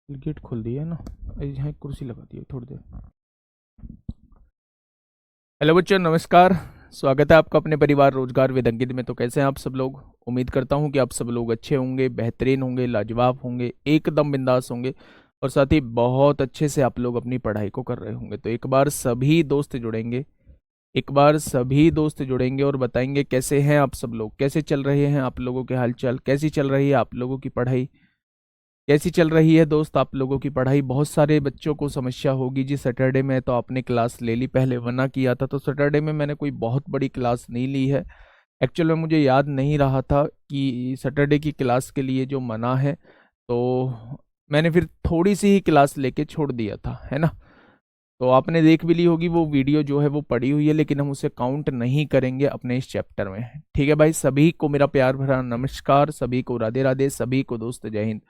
Gate खोल दिया है ना। यहाँ एक कुर्सी लगा दी है थोड़ी देर। हेलो बच्चों, नमस्कार। स्वागत है आपका अपने परिवार रोजगार विद अंकित में। तो कैसे हैं आप सब लोग? उम्मीद करता हूं कि आप सब लोग अच्छे होंगे, बेहतरीन होंगे, लाजवाब होंगे, एकदम बिंदास होंगे और साथ ही बहुत अच्छे से आप लोग अपनी पढ़ाई को कर रहे होंगे। तो एक बार सभी दोस्त जुड़ेंगे और बताएंगे कैसे हैं आप सब लोग, कैसे चल रहे हैं आप लोगों के हालचाल, कैसी चल रही है आप लोगों की पढ़ाई, कैसी चल रही है दोस्त आप लोगों की पढ़ाई। बहुत सारे बच्चों को समस्या होगी जी, सैटरडे में तो आपने क्लास ले ली, पहले वरना किया था। तो सैटरडे में मैंने कोई बहुत बड़ी क्लास नहीं ली है। एक्चुअल में मुझे याद नहीं रहा था कि सैटरडे की क्लास के लिए जो मना है, तो मैंने फिर थोड़ी सी ही क्लास लेके छोड़ दिया था, है ना। तो आपने देख भी ली होगी वो वीडियो जो है वो पड़ी हुई है, लेकिन हम उसे काउंट नहीं करेंगे अपने इस चैप्टर में। ठीक है भाई, सभी को मेरा प्यार भरा नमस्कार, सभी को राधे राधे, सभी को दोस्त जय हिंद।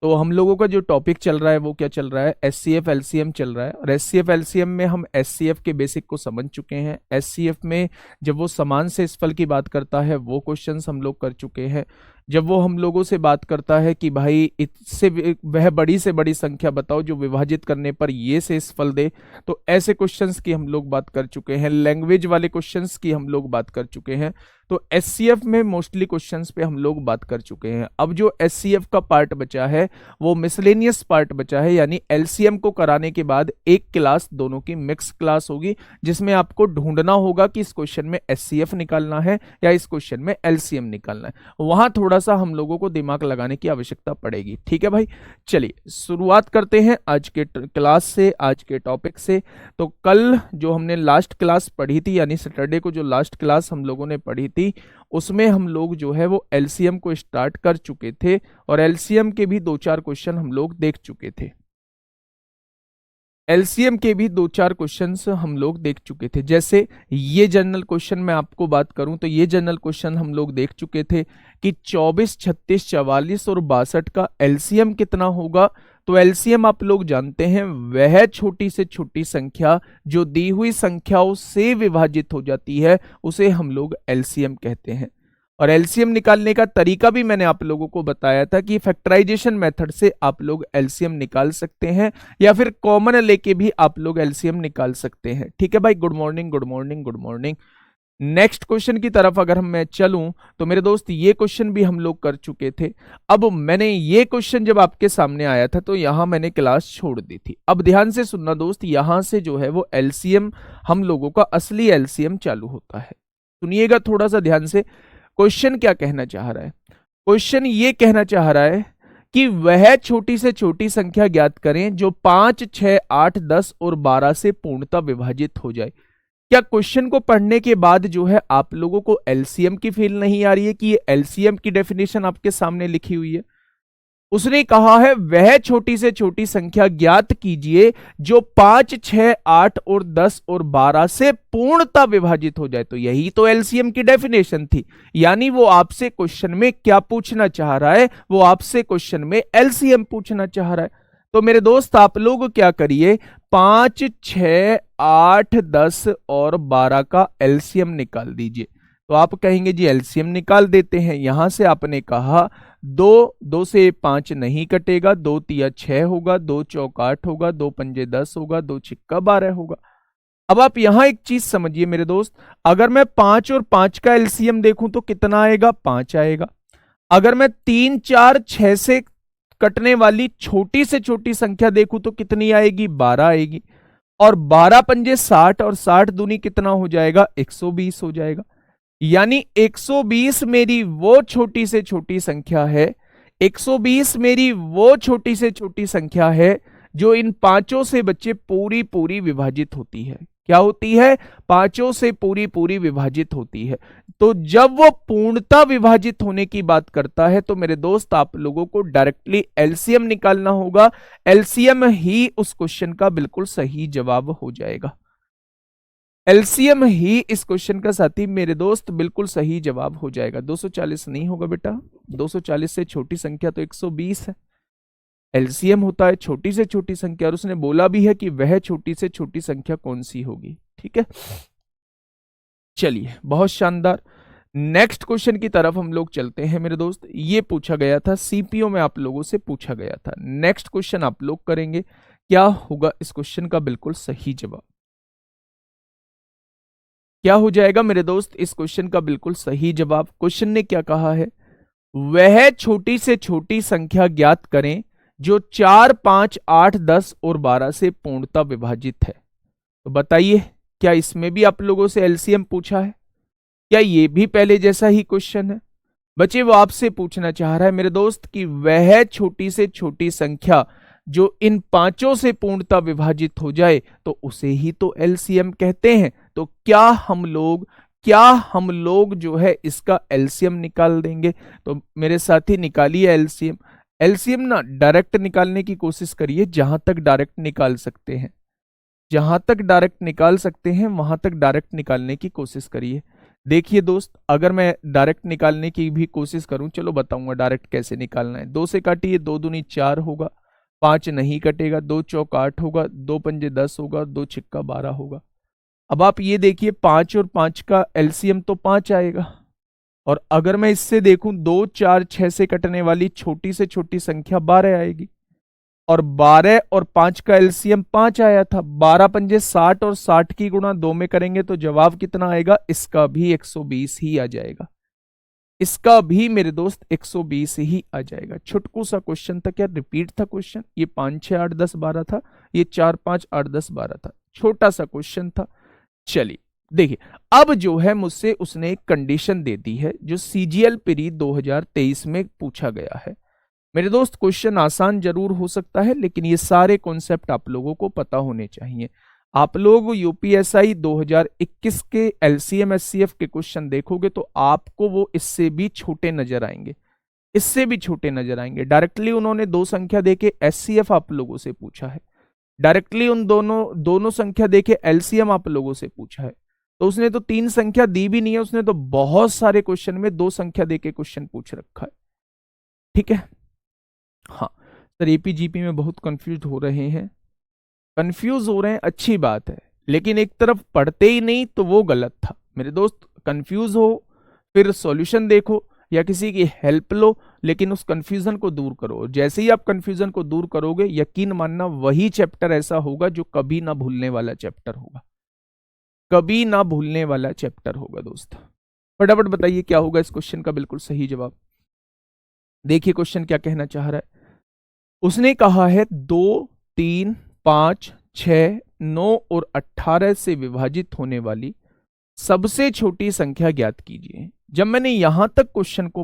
तो हम लोगों का जो टॉपिक चल रहा है वो क्या चल रहा है? एस सी एफ एलसीएम चल रहा है। और एस सी एफ एलसीएम में हम एस सी एफ के बेसिक को समझ चुके हैं। एस सी एफ में जब वो समान से इस फल की बात करता है वो क्वेश्चंस हम लोग कर चुके हैं। जब वो हम लोगों से बात करता है कि भाई इससे वह बड़ी से बड़ी संख्या बताओ जो विभाजित करने पर ये से इस फल दे, तो ऐसे क्वेश्चंस की हम लोग बात कर चुके हैं। लैंग्वेज वाले क्वेश्चंस की हम लोग बात कर चुके हैं। तो एससीएफ में मोस्टली क्वेश्चंस पे हम लोग बात कर चुके हैं। अब जो एससीएफ का पार्ट बचा है वो मिसलेनियस पार्ट बचा है, यानी एलसीएम को कराने के बाद एक क्लास दोनों की मिक्स क्लास होगी, जिसमें आपको ढूंढना होगा कि इस क्वेश्चन में एससीएफ निकालना है या इस क्वेश्चन में एलसीएम निकालना है। वहां थोड़ा सा हम लोगों को दिमाग लगाने की आवश्यकता पड़ेगी। ठीक है भाई, चलिए शुरुआत करते हैं आज के क्लास से, आज के टॉपिक से। तो कल जो हमने लास्ट क्लास पढ़ी थी, यानी सैटरडे को जो लास्ट क्लास हम लोगों ने पढ़ी थी, उसमें हम लोग जो है वो एलसीएम को स्टार्ट कर चुके थे और एलसीएम के भी दो चार क्वेश्चन हम लोग देख चुके थे। एलसीएम के भी दो चार क्वेश्चंस हम लोग देख चुके थे। जैसे ये जनरल क्वेश्चन मैं आपको बात करूं तो ये जनरल क्वेश्चन हम लोग देख चुके थे कि 24, 36, 44 और 62 का एलसीएम कितना होगा। तो एलसीएम आप लोग जानते हैं, वह छोटी से छोटी संख्या जो दी हुई संख्याओं से विभाजित हो जाती है उसे हम लोग एलसीएम कहते हैं। और एलसीएम निकालने का तरीका भी मैंने आप लोगों को बताया था कि फैक्टराइजेशन मेथड से आप लोग एलसीएम निकाल सकते हैं या फिर कॉमन लेके भी आप लोग एलसीएम निकाल सकते हैं। ठीक है भाई, good morning good morning good morning. Next question की तरफ अगर मैं चलूं तो मेरे दोस्त ये क्वेश्चन भी हम लोग कर चुके थे। अब मैंने ये क्वेश्चन जब आपके सामने आया था तो यहां मैंने क्लास छोड़ दी थी। अब ध्यान से सुनना दोस्त, यहां से जो है वो एलसीएम हम लोगों का असली एलसीएम चालू होता है। सुनिएगा थोड़ा सा ध्यान से, क्वेश्चन क्या कहना चाह रहा है। क्वेश्चन ये कहना चाह रहा है कि वह छोटी से छोटी संख्या ज्ञात करें जो 5, 6, 8, 10 और 12 से पूर्णतः विभाजित हो जाए। क्या क्वेश्चन को पढ़ने के बाद जो है आप लोगों को एलसीएम की फील नहीं आ रही है कि ये एलसीएम की डेफिनेशन आपके सामने लिखी हुई है? उसने कहा है वह छोटी से छोटी संख्या ज्ञात कीजिए जो 5, 6, 8 और 10 और 12 से पूर्णतः विभाजित हो जाए। तो यही तो एलसीएम की डेफिनेशन थी। यानी वो आपसे क्वेश्चन में क्या पूछना चाह रहा है? वो आपसे क्वेश्चन में एलसीएम पूछना चाह रहा है। तो मेरे दोस्त आप लोग क्या करिए, 5, 6, 8, 10 और 12 का एलसीएम निकाल दीजिए। तो आप कहेंगे जी एलसीएम निकाल देते हैं। यहां से आपने कहा दो से 5 नहीं कटेगा, 2 तिया 6 होगा, 2 चौक 8 होगा, 2 पंजे 10 होगा, 2 छिक्का 12 होगा। अब आप यहां एक चीज समझिए मेरे दोस्त, अगर मैं 5 और 5 का एलसीएम देखूं तो कितना आएगा? 5 आएगा। अगर मैं 3, 4, 6 से कटने वाली छोटी से छोटी संख्या देखूं तो कितनी आएगी? 12 आएगी। और 12 पंजे 60 और 60 दूनी कितना हो जाएगा? 120 हो जाएगा। यानी 120 मेरी वो छोटी से छोटी संख्या है, 120 मेरी वो छोटी से छोटी संख्या है जो इन पांचों से बच्चे पूरी पूरी विभाजित होती है। क्या होती है? पांचों से पूरी पूरी विभाजित होती है। तो जब वो पूर्णता विभाजित होने की बात करता है तो मेरे दोस्त आप लोगों को डायरेक्टली एलसीएम निकालना होगा। एलसीएम ही उस क्वेश्चन का बिल्कुल सही जवाब हो जाएगा। एलसीएम ही इस क्वेश्चन का साथी मेरे दोस्त बिल्कुल सही जवाब हो जाएगा। 240 नहीं होगा बेटा, 240 से छोटी संख्या तो 120 है। एलसीएम होता है छोटी से छोटी संख्या, और उसने बोला भी है कि वह छोटी से छोटी संख्या कौन सी होगी। ठीक है, चलिए बहुत शानदार। नेक्स्ट क्वेश्चन की तरफ हम लोग चलते हैं मेरे दोस्त। ये पूछा गया था सीपीओ में, आप लोगों से पूछा गया था। नेक्स्ट क्वेश्चन आप लोग करेंगे, क्या होगा इस क्वेश्चन का बिल्कुल सही जवाब? क्या हो जाएगा मेरे दोस्त इस क्वेश्चन का बिल्कुल सही जवाब? क्वेश्चन ने क्या कहा है, वह छोटी से छोटी संख्या ज्ञात करें जो 4, 5, 8, 10 और 12 से पूर्णतः विभाजित है। तो बताइए, क्या इसमें भी आप लोगों से एलसीएम पूछा है? क्या ये भी पहले जैसा ही क्वेश्चन है? बच्चे वो आपसे पूछना चाह रहा है मेरे दोस्त कि वह छोटी से छोटी संख्या जो इन पांचों से पूर्णतः विभाजित हो जाए तो उसे ही तो एलसीएम कहते हैं। तो क्या हम लोग जो है इसका एलसीएम निकाल देंगे? तो मेरे साथी निकालिए एलसीएम। एलसीएम ना डायरेक्ट निकालने की कोशिश करिए, जहां तक डायरेक्ट निकाल सकते हैं, जहां तक डायरेक्ट निकाल सकते हैं वहां तक डायरेक्ट निकालने की कोशिश करिए। देखिए दोस्त, अगर मैं डायरेक्ट निकालने की भी कोशिश करूं, चलो बताऊंगा डायरेक्ट कैसे निकालना है। 2 से काटिए, 2 दूनी 4 होगा, 5 नहीं कटेगा, 2 चौक 8 होगा, 2 पंजे 10 होगा, 2 छिक्का 12 होगा। अब आप ये देखिए 5 और 5 का एलसीएम तो 5 आएगा। और अगर मैं इससे देखूं 2, 4, 6 से कटने वाली छोटी से छोटी संख्या 12 आएगी। और 12 और 5 का एलसीएम 5 आया था। 12 पंजे 60 और 60 की गुणा 2 में करेंगे तो जवाब कितना आएगा? इसका भी 120 ही आ जाएगा। इसका भी मेरे दोस्त 120 ही आ जाएगा। छुटकू सा क्वेश्चन था, क्या रिपीट था क्वेश्चन? ये 5, 6, 8, 10, 12 था, ये 4, 5, 8, 10, 12 था। छोटा सा क्वेश्चन था। चलिए देखिए, अब जो है मुझसे उसने एक कंडीशन दे दी है जो सीजीएल प्री 2023 में पूछा गया है। मेरे दोस्त क्वेश्चन आसान जरूर हो सकता है, लेकिन ये सारे कॉन्सेप्ट आप लोगों को पता होने चाहिए। आप लोग यूपीएसआई 2021 के एलसीएम एससीएफ के क्वेश्चन देखोगे तो आपको वो इससे भी छोटे नजर आएंगे, इससे भी छोटे नजर आएंगे। डायरेक्टली उन्होंने 2 संख्या देके एससीएफ आप लोगों से पूछा है, डायरेक्टली उन दोनों दोनों संख्या देके एलसीएम आप लोगों से पूछा है। तो उसने तो 3 संख्या दी भी नहीं है, उसने तो बहुत सारे क्वेश्चन में 2 संख्या देके क्वेश्चन पूछ रखा है। ठीक है, हाँ सर एपीजीपी में बहुत कंफ्यूज हो रहे हैं। कंफ्यूज हो रहे हैं अच्छी बात है, लेकिन एक तरफ पढ़ते ही नहीं तो वो गलत था मेरे दोस्त। कंफ्यूज हो फिर सॉल्यूशन देखो या किसी की हेल्प लो, लेकिन उस कंफ्यूजन को दूर करो। जैसे ही आप कंफ्यूजन को दूर करोगे, यकीन मानना वही चैप्टर ऐसा होगा जो कभी ना भूलने वाला चैप्टर होगा, कभी ना भूलने वाला चैप्टर होगा दोस्त। फटाफट बताइए क्या होगा इस क्वेश्चन का बिल्कुल सही जवाब। देखिए क्वेश्चन क्या कहना चाह रहा है। उसने कहा है 2, 3, 5, 6, 9 और 18 से विभाजित होने वाली सबसे छोटी संख्या ज्ञात कीजिए। जब मैंने यहां तक क्वेश्चन को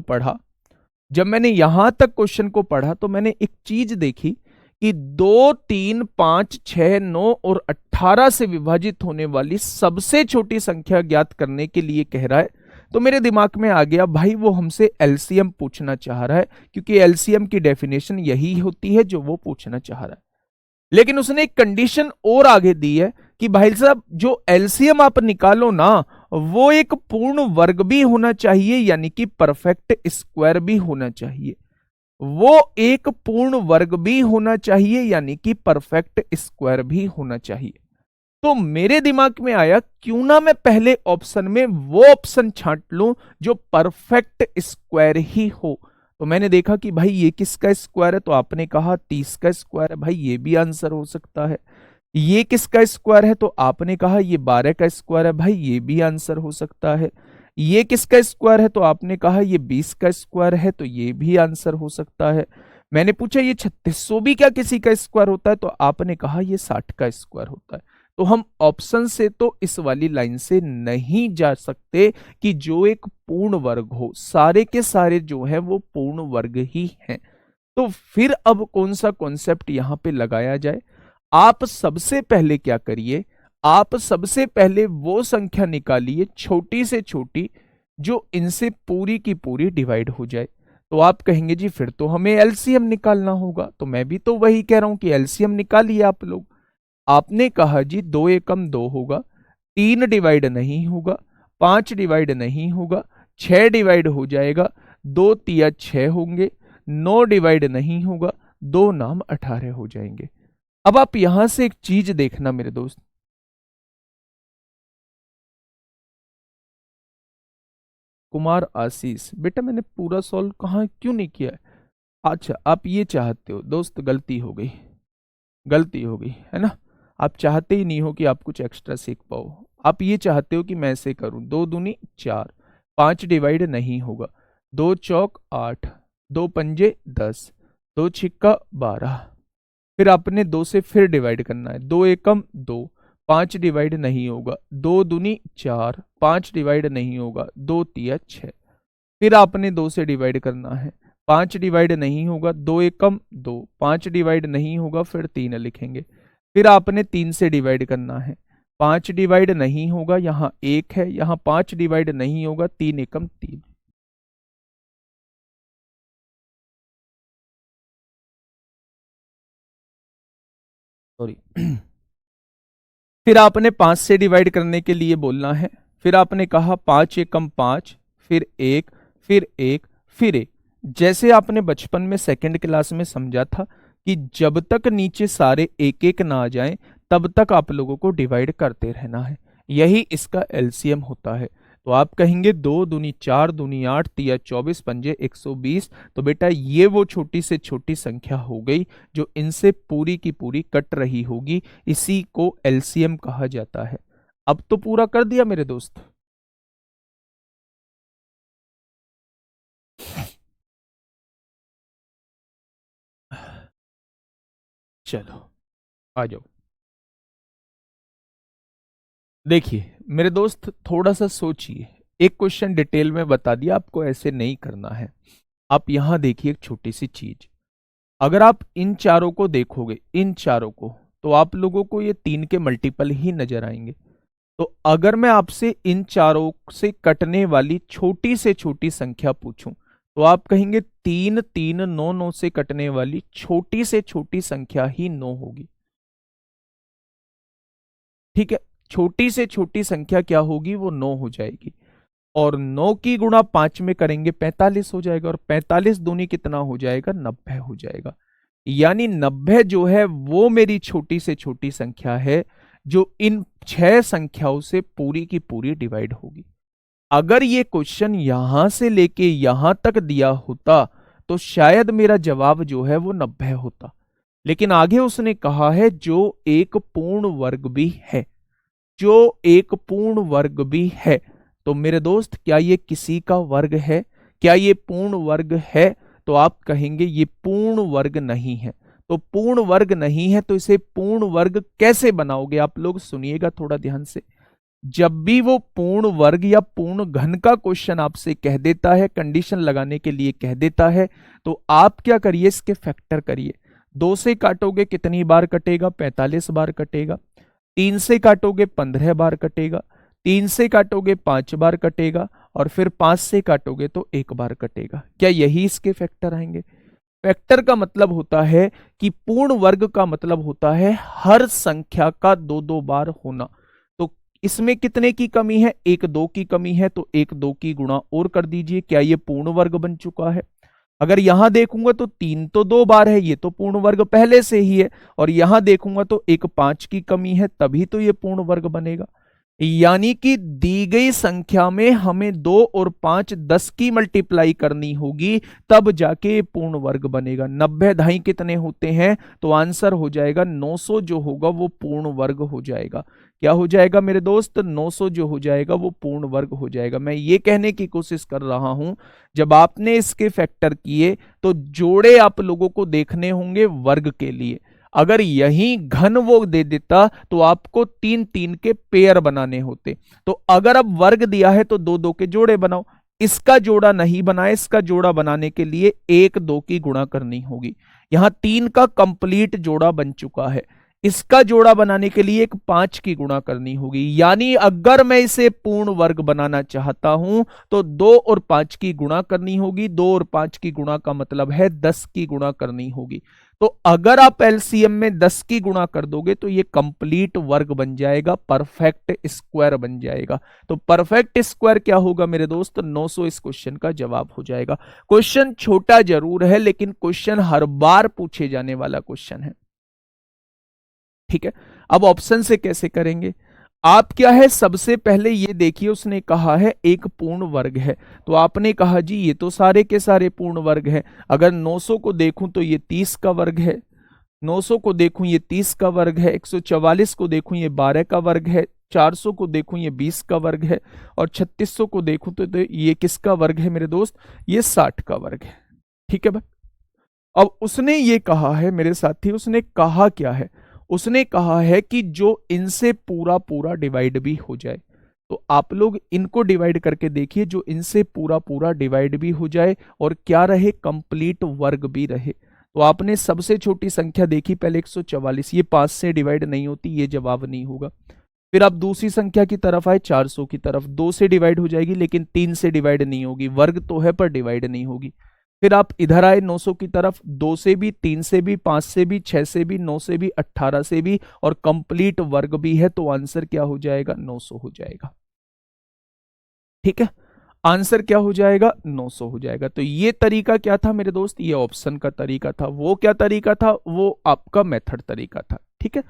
पढ़ा, तो मैंने एक चीज देखी कि 2, 3, 5, 6, 9 और 18 से विभाजित होने वाली सबसे छोटी संख्या ज्ञात करने के लिए कह रहा है। तो मेरे दिमाग में आ गया, भाई वो हमसे एलसीएम पूछना चाह रहा है, क्योंकि एलसीएम की डेफिनेशन यही होती है जो वो पूछना चाह रहा है। लेकिन उसने एक कंडीशन और आगे दी है कि भाई साहब जो एलसीएम आप निकालो ना, वो एक पूर्ण वर्ग भी होना चाहिए, यानी कि परफेक्ट स्क्वायर भी होना चाहिए। वो एक पूर्ण वर्ग भी होना चाहिए, यानी कि परफेक्ट स्क्वायर भी होना चाहिए। तो मेरे दिमाग में आया, क्यों ना मैं पहले ऑप्शन में वो ऑप्शन छांट लूं जो परफेक्ट स्क्वायर ही हो। तो मैंने देखा कि भाई ये किसका स्क्वायर है, तो आपने कहा 30 का स्क्वायर है। भाई ये भी आंसर हो सकता है। ये किसका स्क्वायर है, तो आपने कहा ये 12 का स्क्वायर है। भाई ये भी आंसर हो सकता है। ये किसका स्क्वायर है, तो आपने कहा ये 20 का स्क्वायर है, तो ये भी आंसर हो सकता है। मैंने पूछा ये 3600 भी क्या किसी का स्क्वायर होता है, तो आपने कहा ये 60 का स्क्वायर होता है। तो हम ऑप्शन से तो इस वाली लाइन से नहीं जा सकते कि जो एक पूर्ण वर्ग हो, सारे के सारे जो है वो पूर्ण वर्ग ही हैं। तो फिर अब कौन सा कॉन्सेप्ट यहां पे लगाया जाए? आप सबसे पहले क्या करिए, आप सबसे पहले वो संख्या निकालिए छोटी से छोटी जो इनसे पूरी की पूरी डिवाइड हो जाए। तो आप कहेंगे जी फिर तो हमें एलसीएम निकालना होगा। तो मैं भी तो वही कह रहा हूं कि एलसीएम निकालिए आप लोग। आपने कहा जी 2 एकम 2 होगा, 3 डिवाइड नहीं होगा, 5 डिवाइड नहीं होगा, 6 डिवाइड हो जाएगा, 2 तिया 6 होंगे, 9 डिवाइड नहीं होगा, 2 नाम 18 हो जाएंगे। अब आप यहां से एक चीज देखना मेरे दोस्त, कुमार आशीष, बेटा मैंने पूरा सॉल्व कहाँ क्यों नहीं किया है? अच्छा आप ये चाहते हो दोस्त, गलती हो गई, गलती हो गई है ना। आप चाहते ही नहीं हो कि आप कुछ एक्स्ट्रा सीख पाओ, आप ये चाहते हो कि मैं ऐसे करूं, 2 दूनी 4, 5 डिवाइड नहीं होगा, 2 चौक 8, 2 पंजे 10, 2 छिक्का 12, फिर आपने 2 से फिर डिवाइड करना है, 2 एकम 2, 5 डिवाइड नहीं होगा, 2 दूनी 4, 5 डिवाइड नहीं होगा, 2 तिया 6, फिर आपने 2 से डिवाइड करना है, 5 डिवाइड नहीं होगा, 2 एकम 2, 5 डिवाइड नहीं होगा, फिर 3 लिखेंगे, फिर आपने 3 से डिवाइड करना है, 5 डिवाइड नहीं होगा, यहाँ 1 है, यहाँ 5 डिवाइड नहीं होगा, 3 एकम 3, सॉरी फिर आपने 5 से डिवाइड करने के लिए बोलना है, फिर आपने कहा 5 एकम 5, फिर 1, फिर 1, फिर 1। जैसे आपने बचपन में सेकंड क्लास में समझा था कि जब तक नीचे सारे एक एक ना आ जाएं तब तक आप लोगों को डिवाइड करते रहना है, यही इसका एलसीएम होता है। तो आप कहेंगे 2 दूनी 4, दूनी 8, तिया 24, पंजे 120। तो बेटा ये वो छोटी से छोटी संख्या हो गई जो इनसे पूरी की पूरी कट रही होगी, इसी को एलसीएम कहा जाता है। अब तो पूरा कर दिया मेरे दोस्त। चलो आ जाओ। देखिए मेरे दोस्त थोड़ा सा सोचिए, एक क्वेश्चन डिटेल में बता दिया, आपको ऐसे नहीं करना है। आप यहां देखिए एक छोटी सी चीज, अगर आप इन चारों को देखोगे, इन चारों को, तो आप लोगों को ये 3 के मल्टीपल ही नजर आएंगे। तो अगर मैं आपसे इन चारों से कटने वाली छोटी से छोटी संख्या पूछूं तो आप कहेंगे 3 3 9 9 से कटने वाली छोटी से छोटी संख्या ही 9 होगी। ठीक है, छोटी से छोटी संख्या क्या होगी, वो 9 हो जाएगी। और 9 की गुणा 5 में करेंगे 45 हो जाएगा, और 45 दूनी कितना हो जाएगा, 90 हो जाएगा। यानी 90 जो है वो मेरी छोटी से छोटी संख्या है जो इन 6 संख्याओं से पूरी की पूरी डिवाइड होगी। अगर ये क्वेश्चन यहां से लेके यहां तक दिया होता तो शायद मेरा जवाब जो है वो 90 होता, लेकिन आगे उसने कहा है जो एक पूर्ण वर्ग भी है, जो एक पूर्ण वर्ग भी है। तो मेरे दोस्त क्या ये किसी का वर्ग है, क्या ये पूर्ण वर्ग है? तो आप कहेंगे ये पूर्ण वर्ग नहीं है। तो पूर्ण वर्ग नहीं है तो इसे पूर्ण वर्ग कैसे बनाओगे? आप लोग सुनिएगा थोड़ा ध्यान से। जब भी वो पूर्ण वर्ग या पूर्ण घन का क्वेश्चन आपसे कह देता है, कंडीशन लगाने के लिए कह देता है, तो आप क्या करिए, इसके फैक्टर करिए। 2 से काटोगे कितनी बार कटेगा, 45 बार कटेगा। 3 से काटोगे 15 बार कटेगा। 3 से काटोगे 5 बार कटेगा, और फिर 5 से काटोगे तो 1 बार कटेगा। क्या यही इसके फैक्टर आएंगे? फैक्टर का मतलब होता है कि पूर्ण वर्ग का मतलब होता है हर संख्या का 2 बार होना। तो इसमें कितने की कमी है, 1 2 की कमी है, तो 1 2 की गुणा और कर दीजिए। क्या ये पूर्ण वर्ग बन चुका है? अगर यहां देखूंगा तो 3 तो 2 बार है, ये तो पूर्ण वर्ग पहले से ही है। और यहां देखूंगा तो 1 5 की कमी है, तभी तो ये पूर्ण वर्ग बनेगा। यानी कि दी गई संख्या में हमें 2 और 5 10 की मल्टीप्लाई करनी होगी, तब जाके पूर्ण वर्ग बनेगा। 90 ढाई कितने होते हैं? तो आंसर हो जाएगा 900 जो होगा वो पूर्ण वर्ग हो जाएगा। क्या हो जाएगा मेरे दोस्त? 900 जो हो जाएगा वो पूर्ण वर्ग हो जाएगा। मैं ये कहने की कोशिश कर रहा हूं, जब आपने इसके फैक्टर किए तो जोड़े आप लोगों को देखने होंगे वर्ग के लिए। अगर यही घन वो दे देता तो आपको 3 3 के पेयर बनाने होते। तो अगर अब वर्ग दिया है तो 2 2 के जोड़े बनाओ। इसका जोड़ा नहीं बनाए, इसका जोड़ा बनाने के लिए 1 2 की गुणा करनी होगी। यहां 3 का कंप्लीट जोड़ा बन चुका है, इसका जोड़ा बनाने के लिए एक 5 की गुणा करनी होगी। यानी अगर मैं इसे पूर्ण वर्ग बनाना चाहता हूं तो 2 और 5 की गुणा करनी होगी। 2 और 5 की गुणा का मतलब है 10 की गुणा करनी होगी। तो अगर आप एलसीएम में 10 की गुणा कर दोगे तो ये कंप्लीट वर्ग बन जाएगा, परफेक्ट स्क्वायर बन जाएगा। तो परफेक्ट स्क्वायर क्या होगा मेरे दोस्त? 900 इस क्वेश्चन का जवाब हो जाएगा। क्वेश्चन छोटा जरूर है लेकिन क्वेश्चन हर बार पूछे जाने वाला क्वेश्चन है। ठीक है, अब ऑप्शन से कैसे करेंगे? आप क्या है, सबसे पहले ये देखिए, उसने कहा है एक पूर्ण वर्ग है, तो आपने कहा जी ये तो सारे के सारे पूर्ण वर्ग हैं। अगर 900 को देखूं तो ये 30 का वर्ग है, 900 को देखूं ये 30 का वर्ग है, 144 को देखूं ये 12 का वर्ग है, 400 को देखूं ये 20 का वर्ग है, और 3600 को देखूं तो ये किसका वर्ग है मेरे दोस्त, ये 60 का वर्ग है। ठीक है भाई। अब उसने ये कहा है मेरे साथी, उसने कहा क्या है, उसने कहा है कि जो इनसे पूरा पूरा डिवाइड भी हो जाए, तो आप लोग इनको डिवाइड करके देखिए, जो इनसे पूरा पूरा डिवाइड भी हो जाए और क्या रहे, कंप्लीट वर्ग भी रहे। तो आपने सबसे छोटी संख्या देखी पहले 144, ये 5 से डिवाइड नहीं होती, ये जवाब नहीं होगा। फिर आप दूसरी संख्या की तरफ आए, 400 की तरफ, 2 से डिवाइड हो जाएगी लेकिन 3 से डिवाइड नहीं होगी, वर्ग तो है पर डिवाइड नहीं होगी। फिर आप इधर आए 900 की तरफ, 2 से भी, 3 से भी, 5 से भी, 6 से भी, 9 से भी, 18 से भी, और कंप्लीट वर्ग भी है, तो आंसर क्या हो जाएगा, 900 हो जाएगा। ठीक है, आंसर क्या हो जाएगा, 900 हो जाएगा। तो ये तरीका क्या था मेरे दोस्त, ये ऑप्शन का तरीका था। वो क्या तरीका था, वो आपका मेथड तरीका था। ठीक है,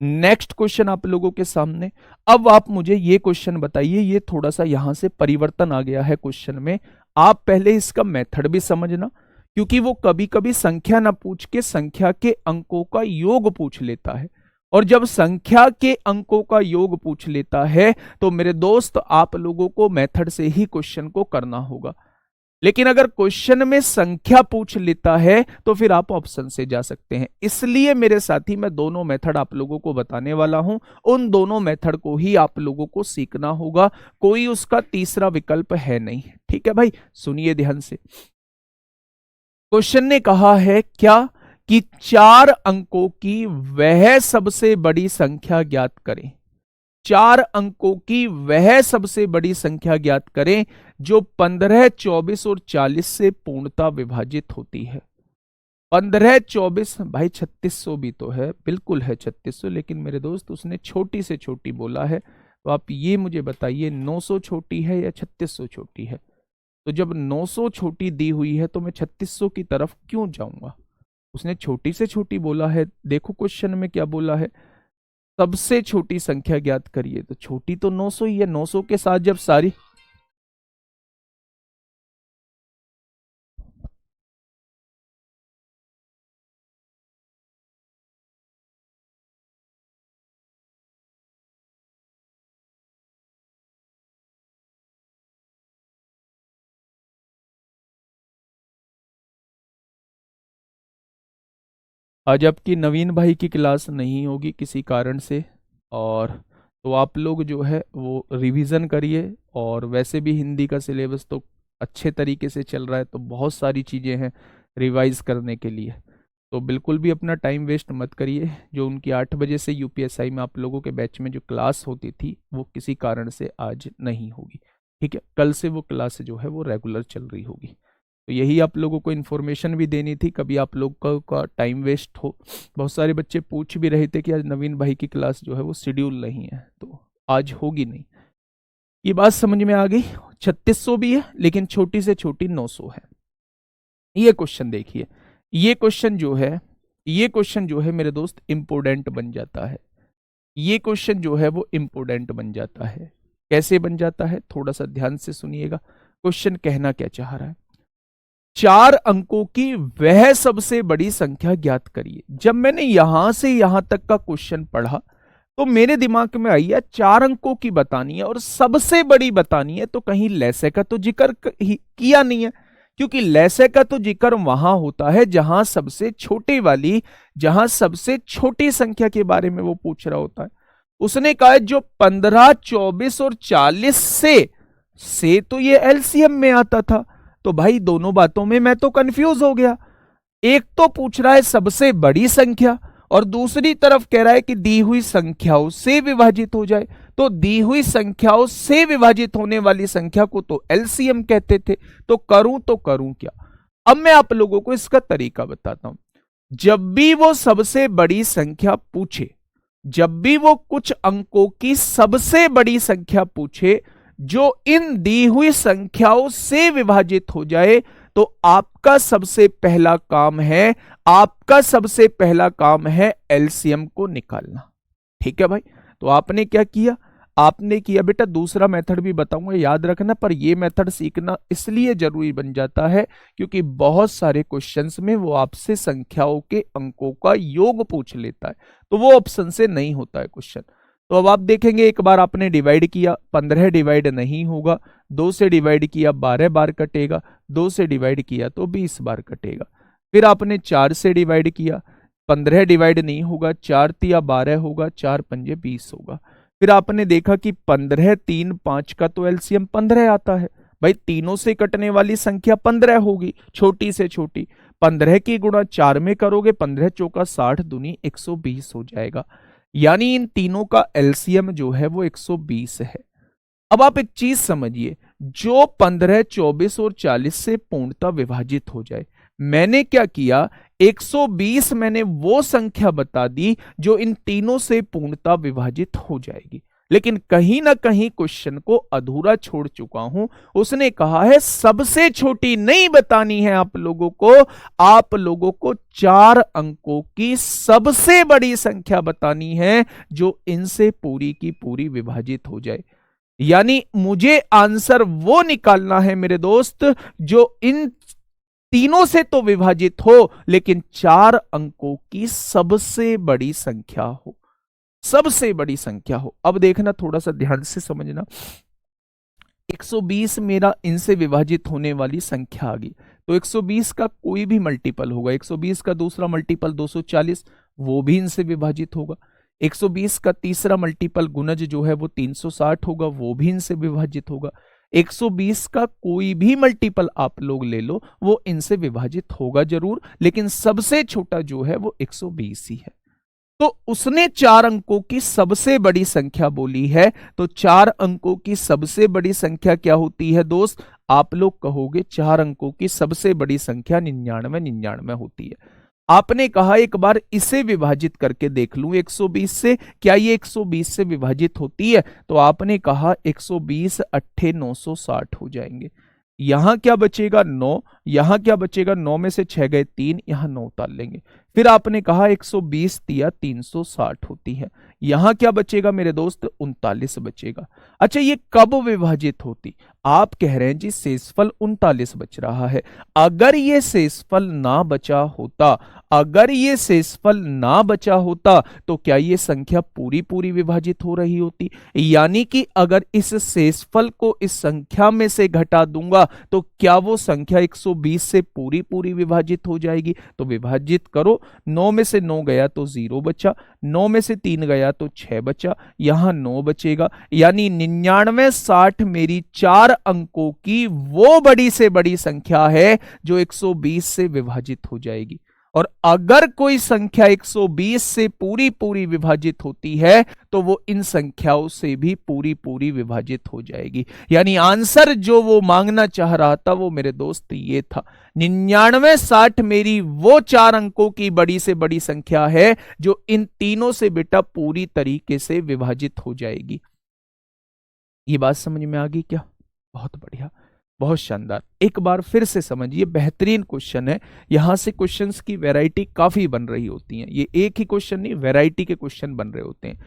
नेक्स्ट क्वेश्चन आप लोगों के सामने। अब आप मुझे ये क्वेश्चन बताइए, ये थोड़ा सा यहां से परिवर्तन आ गया है क्वेश्चन में। आप पहले इसका मेथड भी समझना, क्योंकि वो कभी कभी संख्या ना पूछ के संख्या के अंकों का योग पूछ लेता है, और जब संख्या के अंकों का योग पूछ लेता है तो मेरे दोस्त आप लोगों को मेथड से ही क्वेश्चन को करना होगा। लेकिन अगर क्वेश्चन में संख्या पूछ लेता है तो फिर आप ऑप्शन से जा सकते हैं। इसलिए मेरे साथी मैं दोनों मेथड आप लोगों को बताने वाला हूं, उन दोनों मेथड को ही आप लोगों को सीखना होगा, कोई उसका तीसरा विकल्प है नहीं। ठीक है भाई, सुनिए ध्यान से। क्वेश्चन ने कहा है क्या, कि 4 अंकों की वह सबसे बड़ी संख्या ज्ञात करें। 4 अंकों की वह सबसे बड़ी संख्या ज्ञात करें जो 15, 24 और 40 से पूर्णता विभाजित होती है। 15, 24 भाई 3600 भी तो है, बिल्कुल है 3600, लेकिन मेरे दोस्त उसने छोटी से छोटी बोला है। तो आप ये मुझे बताइए, 900 छोटी है या 3600 छोटी है। तो जब 900 छोटी दी हुई है तो मैं 3600 की तरफ क्यों जाऊंगा। उसने छोटी से छोटी बोला है, देखो क्वेश्चन में क्या बोला है, सबसे छोटी संख्या ज्ञात करिए, तो छोटी तो 900 ही है। 900 के साथ जब सारी, आज आपकी नवीन भाई की क्लास नहीं होगी किसी कारण से, और तो आप लोग जो है वो रिवीजन करिए। और वैसे भी हिंदी का सिलेबस तो अच्छे तरीके से चल रहा है, तो बहुत सारी चीज़ें हैं रिवाइज करने के लिए। तो बिल्कुल भी अपना टाइम वेस्ट मत करिए। जो उनकी 8 बजे से यूपीएसआई में आप लोगों के बैच में जो क्लास होती थी वो किसी कारण से आज नहीं होगी। ठीक है, कल से वो क्लास जो है वो रेगुलर चल रही होगी। तो यही आप लोगों को इन्फॉर्मेशन भी देनी थी, कभी आप लोग का टाइम वेस्ट हो। बहुत सारे बच्चे पूछ भी रहे थे कि आज नवीन भाई की क्लास जो है वो शेड्यूल नहीं है, तो आज होगी नहीं। ये बात समझ में आ गई। 3600 भी है लेकिन छोटी से छोटी 900 है। ये क्वेश्चन देखिए, ये क्वेश्चन जो है, ये क्वेश्चन जो है मेरे दोस्त इंपोर्टेंट बन जाता है। ये क्वेश्चन जो है वो इंपोर्टेंट बन जाता है। कैसे बन जाता है, थोड़ा सा ध्यान से सुनिएगा। क्वेश्चन कहना क्या चाह रहा है, 4 अंकों की वह सबसे बड़ी संख्या ज्ञात करिए। जब मैंने यहां से यहां तक का क्वेश्चन पढ़ा तो मेरे दिमाग में आई है 4 अंकों की बतानी है और सबसे बड़ी बतानी है, तो कहीं लैसे का तो जिक्र किया नहीं है, क्योंकि लैसे का तो जिक्र वहां होता है जहां सबसे छोटी वाली, जहां सबसे छोटी संख्या के बारे में वो पूछ रहा होता है। उसने कहा जो 15, 24 और 40 से तो ये एलसीएम में आता था। तो भाई दोनों बातों में मैं तो कंफ्यूज हो गया। एक तो पूछ रहा है सबसे बड़ी संख्या और दूसरी तरफ कह रहा है कि दी हुई संख्याओं से विभाजित हो जाए। तो दी हुई संख्याओं से विभाजित होने वाली संख्या को तो एलसीएम कहते थे। तो करूं क्या। अब मैं आप लोगों को इसका तरीका बताता हूं। जब भी वो सबसे बड़ी संख्या पूछे, जब भी वो कुछ अंकों की सबसे बड़ी संख्या पूछे जो इन दी हुई संख्याओं से विभाजित हो जाए, तो आपका सबसे पहला काम है, आपका सबसे पहला काम है एलसीएम को निकालना। ठीक है भाई, तो आपने क्या किया, आपने किया बेटा दूसरा मेथड भी बताऊंगा याद रखना, पर ये मेथड सीखना इसलिए जरूरी बन जाता है क्योंकि बहुत सारे क्वेश्चंस में वो आपसे संख्याओं के अंकों का योग पूछ लेता है, तो वो ऑप्शन से नहीं होता है क्वेश्चन। तो अब आप देखेंगे एक बार आपने डिवाइड किया 15 डिवाइड नहीं होगा, 2 से डिवाइड किया 12 बार कटेगा, 2 से डिवाइड किया तो 20 बार कटेगा। फिर आपने 4 से डिवाइड किया, 15 डिवाइड नहीं होगा, 4 तिया 12 होगा, 4 पंजे 20 होगा। फिर आपने देखा कि 15 3 5 का तो एलसीएम 15 आता है, भाई तीनों से कटने वाली संख्या 15 होगी, छोटी से छोटी। 15 की गुणा 4 में करोगे, 15 चौका 60 दूनी 120 हो जाएगा, यानी इन तीनों का एलसीएम जो है वो 120 है। अब आप एक चीज समझिए, जो 15 24 और 40 से पूर्णतः विभाजित हो जाए, मैंने क्या किया 120 मैंने वो संख्या बता दी जो इन तीनों से पूर्णतः विभाजित हो जाएगी, लेकिन कहीं ना कहीं क्वेश्चन को अधूरा छोड़ चुका हूं। उसने कहा है सबसे छोटी नहीं बतानी है आप लोगों को 4 अंकों की सबसे बड़ी संख्या बतानी है जो इनसे पूरी की पूरी विभाजित हो जाए, यानी मुझे आंसर वो निकालना है मेरे दोस्त जो इन तीनों से तो विभाजित हो लेकिन 4 अंकों की सबसे बड़ी संख्या हो, सबसे बड़ी संख्या हो। अब देखना थोड़ा सा ध्यान से समझना, 120 मेरा इनसे विभाजित होने वाली संख्या आ गई, तो 120 का कोई भी मल्टीपल होगा, 120 का दूसरा मल्टीपल 240 वो भी इनसे विभाजित होगा, 120 का तीसरा मल्टीपल गुणज जो है वो 360 होगा, वो भी इनसे विभाजित होगा, 120 का कोई भी मल्टीपल आप लोग ले लो वो इनसे विभाजित होगा जरूर, लेकिन सबसे छोटा जो है वो 120 ही है। तो उसने 4 अंकों की सबसे बड़ी संख्या बोली है, तो 4 अंकों की सबसे बड़ी संख्या क्या होती है दोस्त, आप लोग कहोगे 4 अंकों की सबसे बड़ी संख्या 99 होती है। आपने कहा एक बार इसे विभाजित करके देख लूं 120 से, क्या ये 120 से विभाजित होती है, तो आपने कहा 120 अट्ठे 960 हो जाएंगे, यहां क्या बचेगा 9, यहां क्या बचेगा 9 में से 6 गए 3, यहां 9 उतार लेंगे। फिर आपने कहा 120 तिया 360 होती है, यहां क्या बचेगा मेरे दोस्त 39 बचेगा। अच्छा ये कब विभाजित होती, आप कह रहे हैं जी शेषफल 39 बच रहा है, अगर ये शेषफल ना बचा होता, अगर ये शेषफल ना बचा होता तो क्या ये संख्या पूरी पूरी विभाजित हो रही होती, यानी कि अगर इस शेषफल को इस संख्या में से घटा दूंगा तो क्या वो संख्या 120 से पूरी पूरी विभाजित हो जाएगी। तो विभाजित करो, 9 में से 9 गया तो 0 बचा, 9 में से 3 गया तो 6 बचा, यहां 9 बचेगा, यानी 99 60 मेरी 4 अंकों की वो बड़ी से बड़ी संख्या है जो 120 से विभाजित हो जाएगी। और अगर कोई संख्या 120 से पूरी पूरी विभाजित होती है तो वो इन संख्याओं से भी पूरी पूरी विभाजित हो जाएगी, यानी आंसर जो वो मांगना चाह रहा था वो मेरे दोस्त ये था, 99 60 मेरी वो 4 अंकों की बड़ी से बड़ी संख्या है जो इन तीनों से बेटा पूरी तरीके से विभाजित हो जाएगी। ये बात समझ में आ गई क्या, बहुत बढ़िया, बहुत शानदार। एक बार फिर से समझिए, बेहतरीन क्वेश्चन है, यहां से क्वेश्चंस की वैरायटी काफी बन रही होती है, ये एक ही क्वेश्चन नहीं वैरायटी के क्वेश्चन बन रहे होते हैं।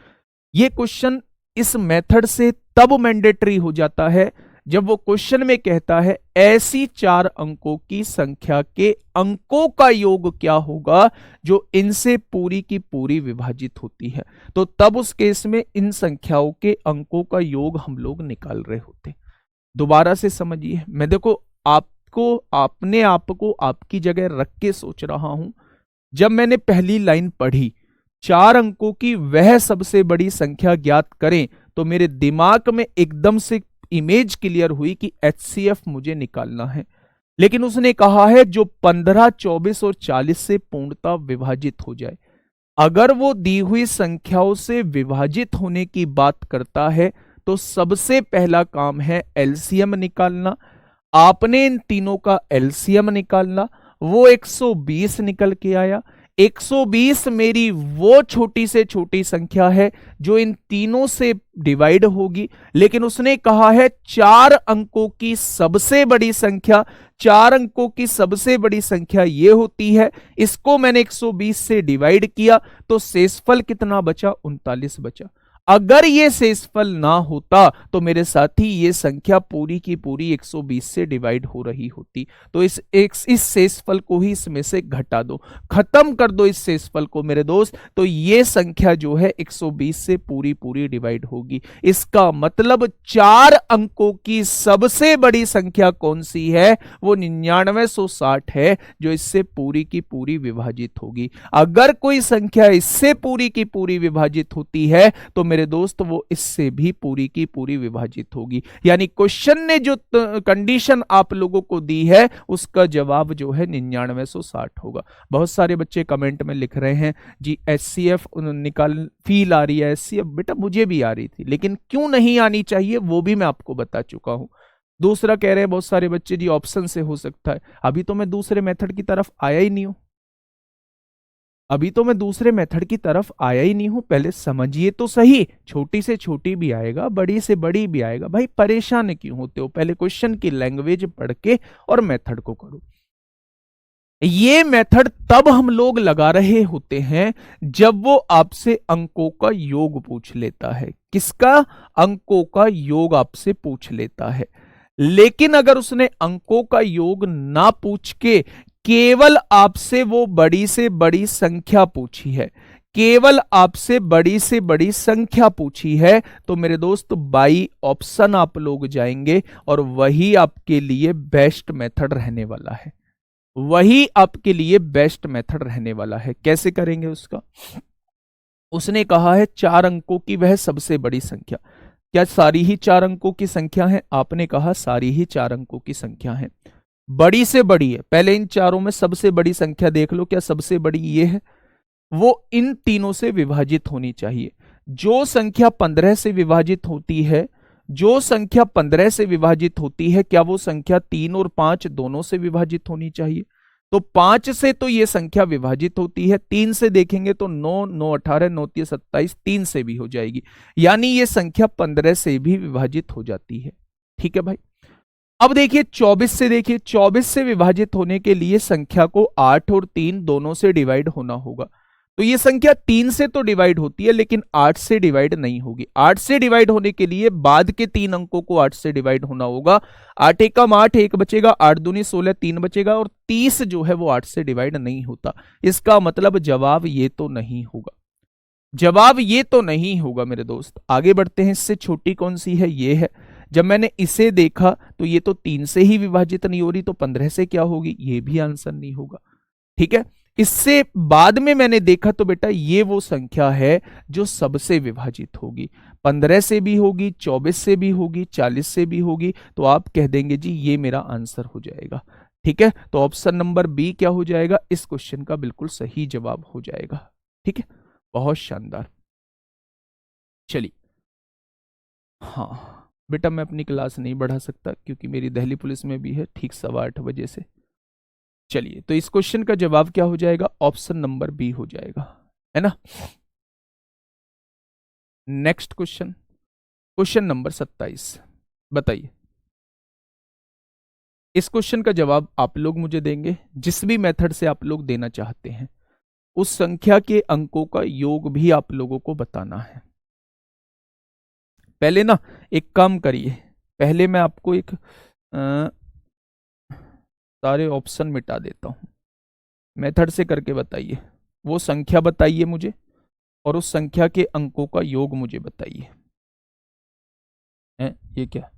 ये क्वेश्चन इस मेथड से तब मैंडेटरी हो जाता है जब वो क्वेश्चन में कहता है ऐसी 4 अंकों की संख्या के अंकों का योग क्या होगा जो इनसे पूरी की पूरी विभाजित होती है, तो तब उस केस में इन संख्याओं के अंकों का योग हम लोग निकाल रहे होते हैं। दोबारा से समझिए, मैं देखो अपने आप को आपकी जगह रख के सोच रहा हूं, जब मैंने पहली लाइन पढ़ी 4 अंकों की वह सबसे बड़ी संख्या ज्ञात करें, तो मेरे दिमाग में एकदम से इमेज क्लियर हुई कि HCF मुझे निकालना है, लेकिन उसने कहा है जो 15 24 और 40 से पूर्णतः विभाजित हो जाए। अगर वो दी हुई संख्याओं से विभाजित होने की बात करता है तो सबसे पहला काम है एलसीएम निकालना, आपने इन तीनों का एलसीएम निकालना, वो 120 निकल के आया। 120 मेरी वो छोटी से छोटी संख्या है जो इन तीनों से डिवाइड होगी, लेकिन उसने कहा है 4 अंकों की सबसे बड़ी संख्या, 4 अंकों की सबसे बड़ी संख्या ये होती है, इसको मैंने 120 से डिवाइड किया तो शेषफल कितना बचा 39 बचा। अगर ये शेषफल ना होता तो मेरे साथी ये संख्या पूरी की पूरी 120 से डिवाइड हो रही होती। तो इस शेषफल को ही इसमें से घटा दो, खत्म कर दो इस शेषफल को मेरे दोस्त, तो ये संख्या जो है 120 से पूरी पूरी डिवाइड होगी। इसका मतलब 4 अंकों की सबसे बड़ी संख्या कौन सी है? वो 9960 है, जो इससे पूरी की पूरी विभाजित होगी। अगर कोई संख्या इससे पूरी की पूरी विभाजित होती है तो मेरे दोस्त वो इससे भी पूरी की पूरी विभाजित होगी। यानी क्वेश्चन ने जो कंडीशन आप लोगों को दी है उसका जवाब जो है 9960 होगा। बहुत सारे बच्चे कमेंट में लिख रहे हैं जी एचसीएफ निकाल फील आ रही है। एचसीएफ बेटा मुझे भी आ रही थी, लेकिन क्यों नहीं आनी चाहिए वो भी मैं आपको बता चुका हूं। दूसरा कह रहे हैं बहुत सारे बच्चे जी ऑप्शन से हो सकता है। अभी तो मैं दूसरे मेथड की तरफ आया ही नहीं हूं, अभी तो मैं दूसरे मेथड की तरफ आया ही नहीं हूं। पहले समझिए तो सही, छोटी से छोटी भी आएगा, बड़ी से बड़ी भी आएगा। भाई परेशान क्यों होते हो? पहले क्वेश्चन की लैंग्वेज पढ़ के और मेथड को करो। ये मेथड तब हम लोग लगा रहे होते हैं जब वो आपसे अंकों का योग पूछ लेता है। किसका? अंकों का योग आपसे पूछ लेता है। लेकिन अगर उसने अंकों का योग ना पूछ के केवल आपसे वो बड़ी से बड़ी संख्या पूछी है, केवल आपसे बड़ी से बड़ी संख्या पूछी है, तो मेरे दोस्त बाई ऑप्शन आप लोग जाएंगे और वही आपके लिए बेस्ट मेथड रहने वाला है। वही आपके लिए बेस्ट मेथड रहने वाला है। कैसे करेंगे उसका? उसने कहा है 4 अंकों की वह सबसे बड़ी संख्या। क्या सारी ही 4 अंकों की संख्या है? आपने कहा सारी ही 4 अंकों की संख्या है। बड़ी से बड़ी है, पहले इन चारों में सबसे बड़ी संख्या देख लो। क्या सबसे बड़ी ये है? वो इन तीनों से विभाजित होनी चाहिए। जो संख्या 15 से विभाजित होती है, जो संख्या 15 से विभाजित होती है, क्या वो संख्या 3 और 5 दोनों से विभाजित होनी चाहिए? तो 5 से तो ये संख्या विभाजित होती है, 3 से देखेंगे तो 9, 9 18, 9 3 27, 3 से भी हो जाएगी। यानी ये संख्या 15 से भी विभाजित हो जाती है। ठीक है भाई। अब देखिए 24 से, देखिए 24 से विभाजित होने के लिए संख्या को 8 और 3 दोनों से डिवाइड होना होगा। तो ये संख्या 3 से तो डिवाइड होती है लेकिन 8 से डिवाइड नहीं होगी। 8 से डिवाइड होने के लिए बाद के 3 अंकों को 8 से डिवाइड होना होगा। 8 एकम 8, 1 बचेगा, 8 दूनी 16, 3 बचेगा, और 30 जो है वो 8 से डिवाइड नहीं होता। इसका मतलब जवाब ये तो नहीं होगा, जवाब ये तो नहीं होगा मेरे दोस्त। आगे बढ़ते हैं। इससे छोटी कौन सी है? ये है। जब मैंने इसे देखा तो ये तो 3 से ही विभाजित नहीं हो रही, तो 15 से क्या होगी? ये भी आंसर नहीं होगा। ठीक है। इससे बाद में मैंने देखा तो बेटा ये वो संख्या है जो सबसे विभाजित होगी। 15 से भी होगी, 24 से भी होगी, 40 से भी होगी। तो आप कह देंगे जी ये मेरा आंसर हो जाएगा। ठीक है। तो ऑप्शन नंबर बी क्या हो जाएगा? इस क्वेश्चन का बिल्कुल सही जवाब हो जाएगा। ठीक है, बहुत शानदार। चलिए, हाँ बेटा मैं अपनी क्लास नहीं बढ़ा सकता क्योंकि मेरी दिल्ली पुलिस में भी है ठीक 8:15 से। चलिए, तो इस क्वेश्चन का जवाब क्या हो जाएगा? ऑप्शन नंबर बी हो जाएगा, है ना। Next question, question number 27। बताइए, इस क्वेश्चन का जवाब आप लोग मुझे देंगे जिस भी मेथड से आप लोग देना चाहते हैं। उस संख्या के अंकों का योग भी आप लोगों को बताना है। पहले ना एक काम करिए, पहले मैं आपको एक सारे ऑप्शन मिटा देता हूं। मेथड से करके बताइए, वो संख्या बताइए मुझे और उस संख्या के अंकों का योग मुझे बताइए। ये क्या?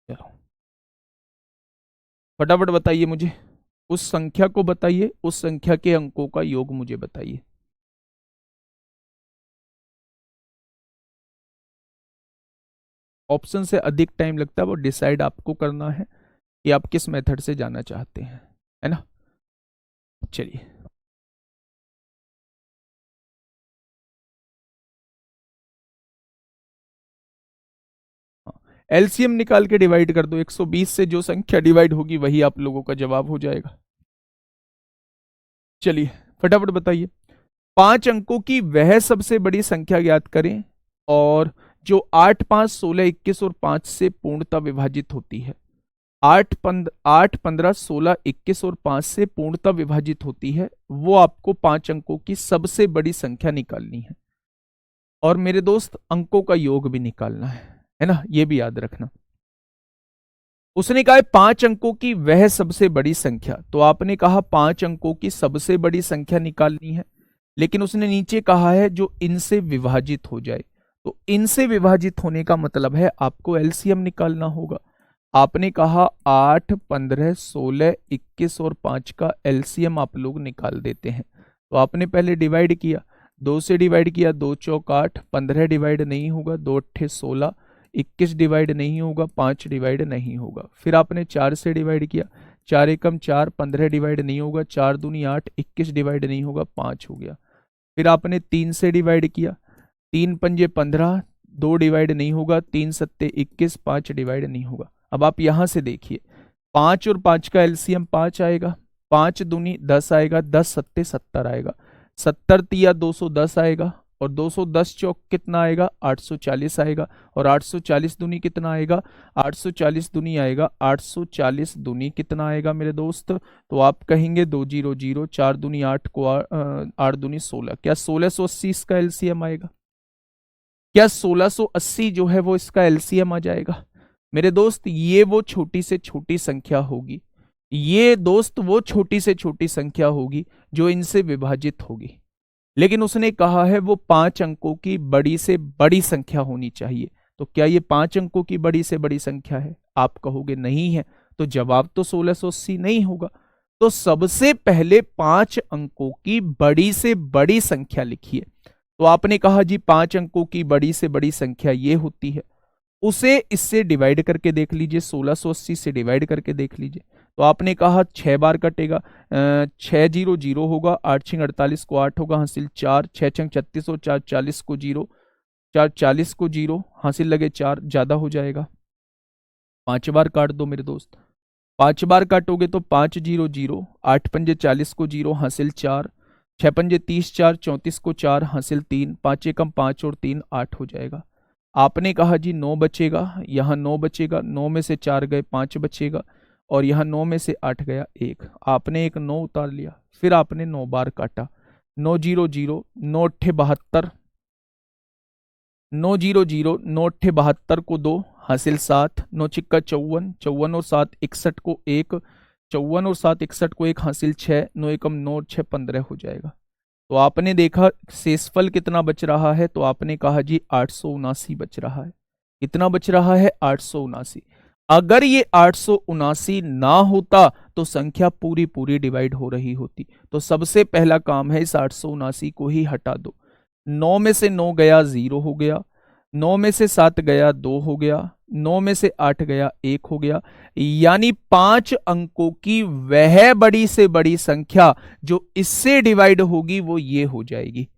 चलो फटाफट बताइए मुझे, उस संख्या को बताइए, उस संख्या के अंकों का योग मुझे बताइए। ऑप्शन से अधिक टाइम लगता है, वो डिसाइड आपको करना है कि आप किस मेथड से जाना चाहते हैं, है ना। चलिए, एलसीएम निकाल के डिवाइड कर दो। 120 से जो संख्या डिवाइड होगी वही आप लोगों का जवाब हो जाएगा। चलिए फटाफट बताइए। 5 अंकों की वह सबसे बड़ी संख्या ज्ञात करें और जो 8, 5, 16, 21 और 5 से पूर्णतः विभाजित होती है। 8, 15, 16, 21 और 5 से पूर्णतः विभाजित होती है, वो आपको 5 अंकों की सबसे बड़ी संख्या निकालनी है। और मेरे दोस्त अंकों का योग भी निकालना है ना, ये भी याद रखना। उसने कहा है 5 अंकों की वह सबसे बड़ी संख्या, तो आपने कहा 5 अंकों की सबसे बड़ी संख्या निकालनी है, लेकिन उसने नीचे कहा है जो इनसे विभाजित हो जाए। तो इनसे विभाजित होने का मतलब है आपको एलसीएम निकालना होगा। आपने कहा 8, 15, 16, 21 और 5 का एलसीएम आप लोग निकाल देते हैं। तो आपने पहले डिवाइड किया, 2 से डिवाइड किया, 2 चौक 8, 15 डिवाइड नहीं होगा, 2 अट्ठे 16, 21 डिवाइड नहीं होगा, 5 डिवाइड नहीं होगा। फिर आपने 4 से डिवाइड किया, 4 एकम 4, 15 डिवाइड नहीं होगा, 4 दूनी 8, 21 डिवाइड नहीं होगा, 5 हो गया। फिर आपने 3 से डिवाइड किया, 3 पंजे 15, 2 डिवाइड नहीं होगा, 3 सत्ते 21, 5 डिवाइड नहीं होगा। अब आप यहां से देखिए, 5 और 5 का एलसीएम 5 आएगा, 5 दूनी 10 आएगा, 10 सत्ते 70 आएगा, 70 तिया 210 आएगा, और 210 चौक कितना आएगा, 840 आएगा, और 840 दूनी कितना आएगा, 840 दूनी आएगा, 840 दूनी कितना आएगा मेरे दोस्त, तो आप कहेंगे 200, 4 दूनी 8 को 8 दूनी 16, क्या 1680 इसका एलसीएम आएगा? क्या 1680 जो है वो इसका एलसीएम आ जाएगा? मेरे दोस्त ये वो छोटी से छोटी संख्या होगी, ये दोस्त वो छोटी से छोटी संख्या होगी जो इनसे विभाजित होगी। लेकिन उसने कहा है वो 5 अंकों की बड़ी से बड़ी संख्या होनी चाहिए। तो क्या ये 5 अंकों की बड़ी से बड़ी संख्या है? आप कहोगे नहीं है, तो जवाब तो 1680 नहीं होगा। तो सबसे पहले 5 अंकों की बड़ी से बड़ी संख्या लिखिए। तो आपने कहा जी 5 अंकों की बड़ी से बड़ी संख्या ये होती है, उसे इससे डिवाइड करके देख लीजिए, 1680 से डिवाइड करके देख लीजिए। तो आपने कहा 6 बार कटेगा, 600 होगा, 8 छिंग 48 को 8 होगा, हासिल 4, 6 छंग 36 और 4 40 को 0, 4 40 को 0, हासिल लगे 4, ज्यादा हो जाएगा। 5 बार काट दो मेरे दोस्त, 5 बार काटोगे तो 500, 8 पंजे 40 को 0, हासिल 4, 6 पंजे 30, 4 34 को 4, हासिल 3, 5 एकम 5 और 3 8 हो जाएगा। आपने कहा जी 9 बचेगा, यहाँ 9 बचेगा, 9 में से 4 गए 5 बचेगा, और यहाँ 9 में से 8 गया 1, आपने एक 9 उतार लिया। फिर आपने 9 बार काटा, 900, 9 अट्ठे 72, 900, 9 अट्ठे 72 को 2, हासिल 7, 9 छिक्का 54, 54 और 7 61 को 1, 54 और 7 61 को 1, हासिल 6, 9 एकम 9 6 15 हो जाएगा। तो आपने देखा शेषफल कितना बच रहा है, तो आपने कहा जी 879 बच रहा है। कितना बच रहा है? 879। अगर ये 879 ना होता तो संख्या पूरी पूरी डिवाइड हो रही होती। तो सबसे पहला काम है इस 879 को ही हटा दो। 9 में से 9 गया 0 हो गया, 9 में से 7 गया 2 हो गया, 9 में से 8 गया 1 हो गया, यानी 5 अंकों की वह बड़ी से बड़ी संख्या जो इससे डिवाइड होगी वो ये हो जाएगी।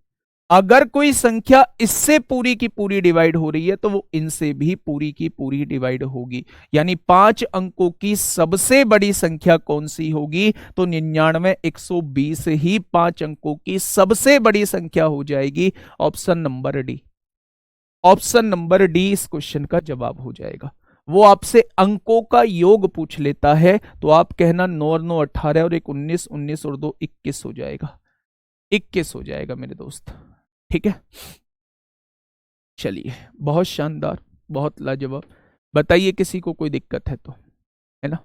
अगर कोई संख्या इससे पूरी की पूरी डिवाइड हो रही है तो वो इनसे भी पूरी की पूरी डिवाइड होगी। यानी 5 अंकों की सबसे बड़ी संख्या कौन सी होगी? तो 99, 120 ही 5 अंकों की सबसे बड़ी संख्या हो जाएगी। Option number D, option number D इस क्वेश्चन का जवाब हो जाएगा। वो आपसे अंकों का योग पूछ लेता है तो आप कहना 9 और 9 18 और 1 19, 19 और 2 21 हो जाएगा, 21 हो जाएगा मेरे दोस्त। ठीक है, चलिए, बहुत शानदार, बहुत लाजवाब। बताइए किसी को कोई दिक्कत है तो, है ना?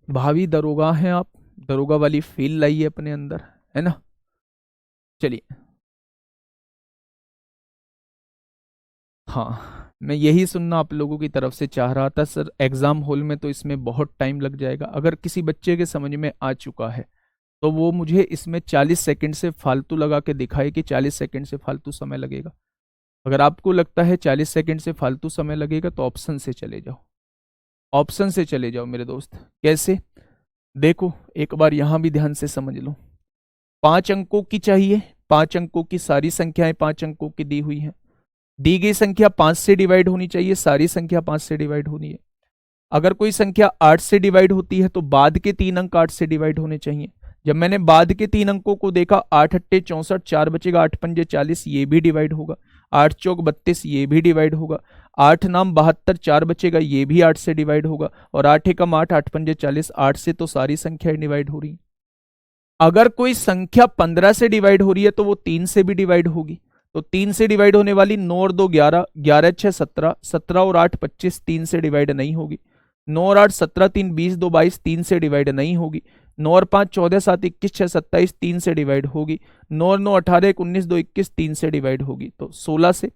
भावी दरोगा हैं आप, दरोगा वाली फील लाइए अपने अंदर, है ना? चलिए, हाँ, मैं यही सुनना आप लोगों की तरफ से चाह रहा था सर। एग्जाम हॉल में तो इसमें बहुत टाइम लग जाएगा। अगर किसी बच्चे के समझ में आ चुका है तो वो मुझे इसमें 40 सेकंड से फालतू लगा के दिखाए कि 40 सेकंड से फालतू समय लगेगा। अगर आपको लगता है 40 सेकंड से फालतू समय लगेगा तो ऑप्शन से चले जाओ, ऑप्शन से चले जाओ मेरे दोस्त। कैसे? देखो, एक बार यहां भी ध्यान से समझ लो। 5 अंकों की चाहिए, 5 अंकों की सारी संख्याएं 5 अंकों की दी हुई हैं। दी गई संख्या 5 से डिवाइड होनी चाहिए, सारी संख्या 5 से डिवाइड होनी है। अगर कोई संख्या 8 से डिवाइड होती है तो बाद के 3 अंक 8 से डिवाइड होने चाहिए। जब मैंने बाद के 3 अंकों को देखा, 8 अट्टे 64, 4 बचेगा, 8 पंजे 40, ये भी डिवाइड होगा। 8 चौक 32, ये भी डिवाइड होगा। 8 नाम 72, 4 बचेगा, ये भी 8 से डिवाइड होगा। और 8 एकम 8, 8 पंजे 40, 8 से तो सारी संख्याएं डिवाइड हो रही हैं। अगर कोई संख्या 15 से डिवाइड हो रही है तो वो 3 से भी डिवाइड होगी। तो 3 से डिवाइड होने वाली 9 और 2 11, 11 6 17, 17 और 8 25, 3 से डिवाइड नहीं होगी। 9 और 8 17, 3 20, 2 22, 3 से डिवाइड नहीं होगी। 9 और 5 14, 7 21, 6 27, 3 से डिवाइड होगी। 9 और 9 18, 1 19, 2 21, 3 से डिवाइड होगी। तो 16 से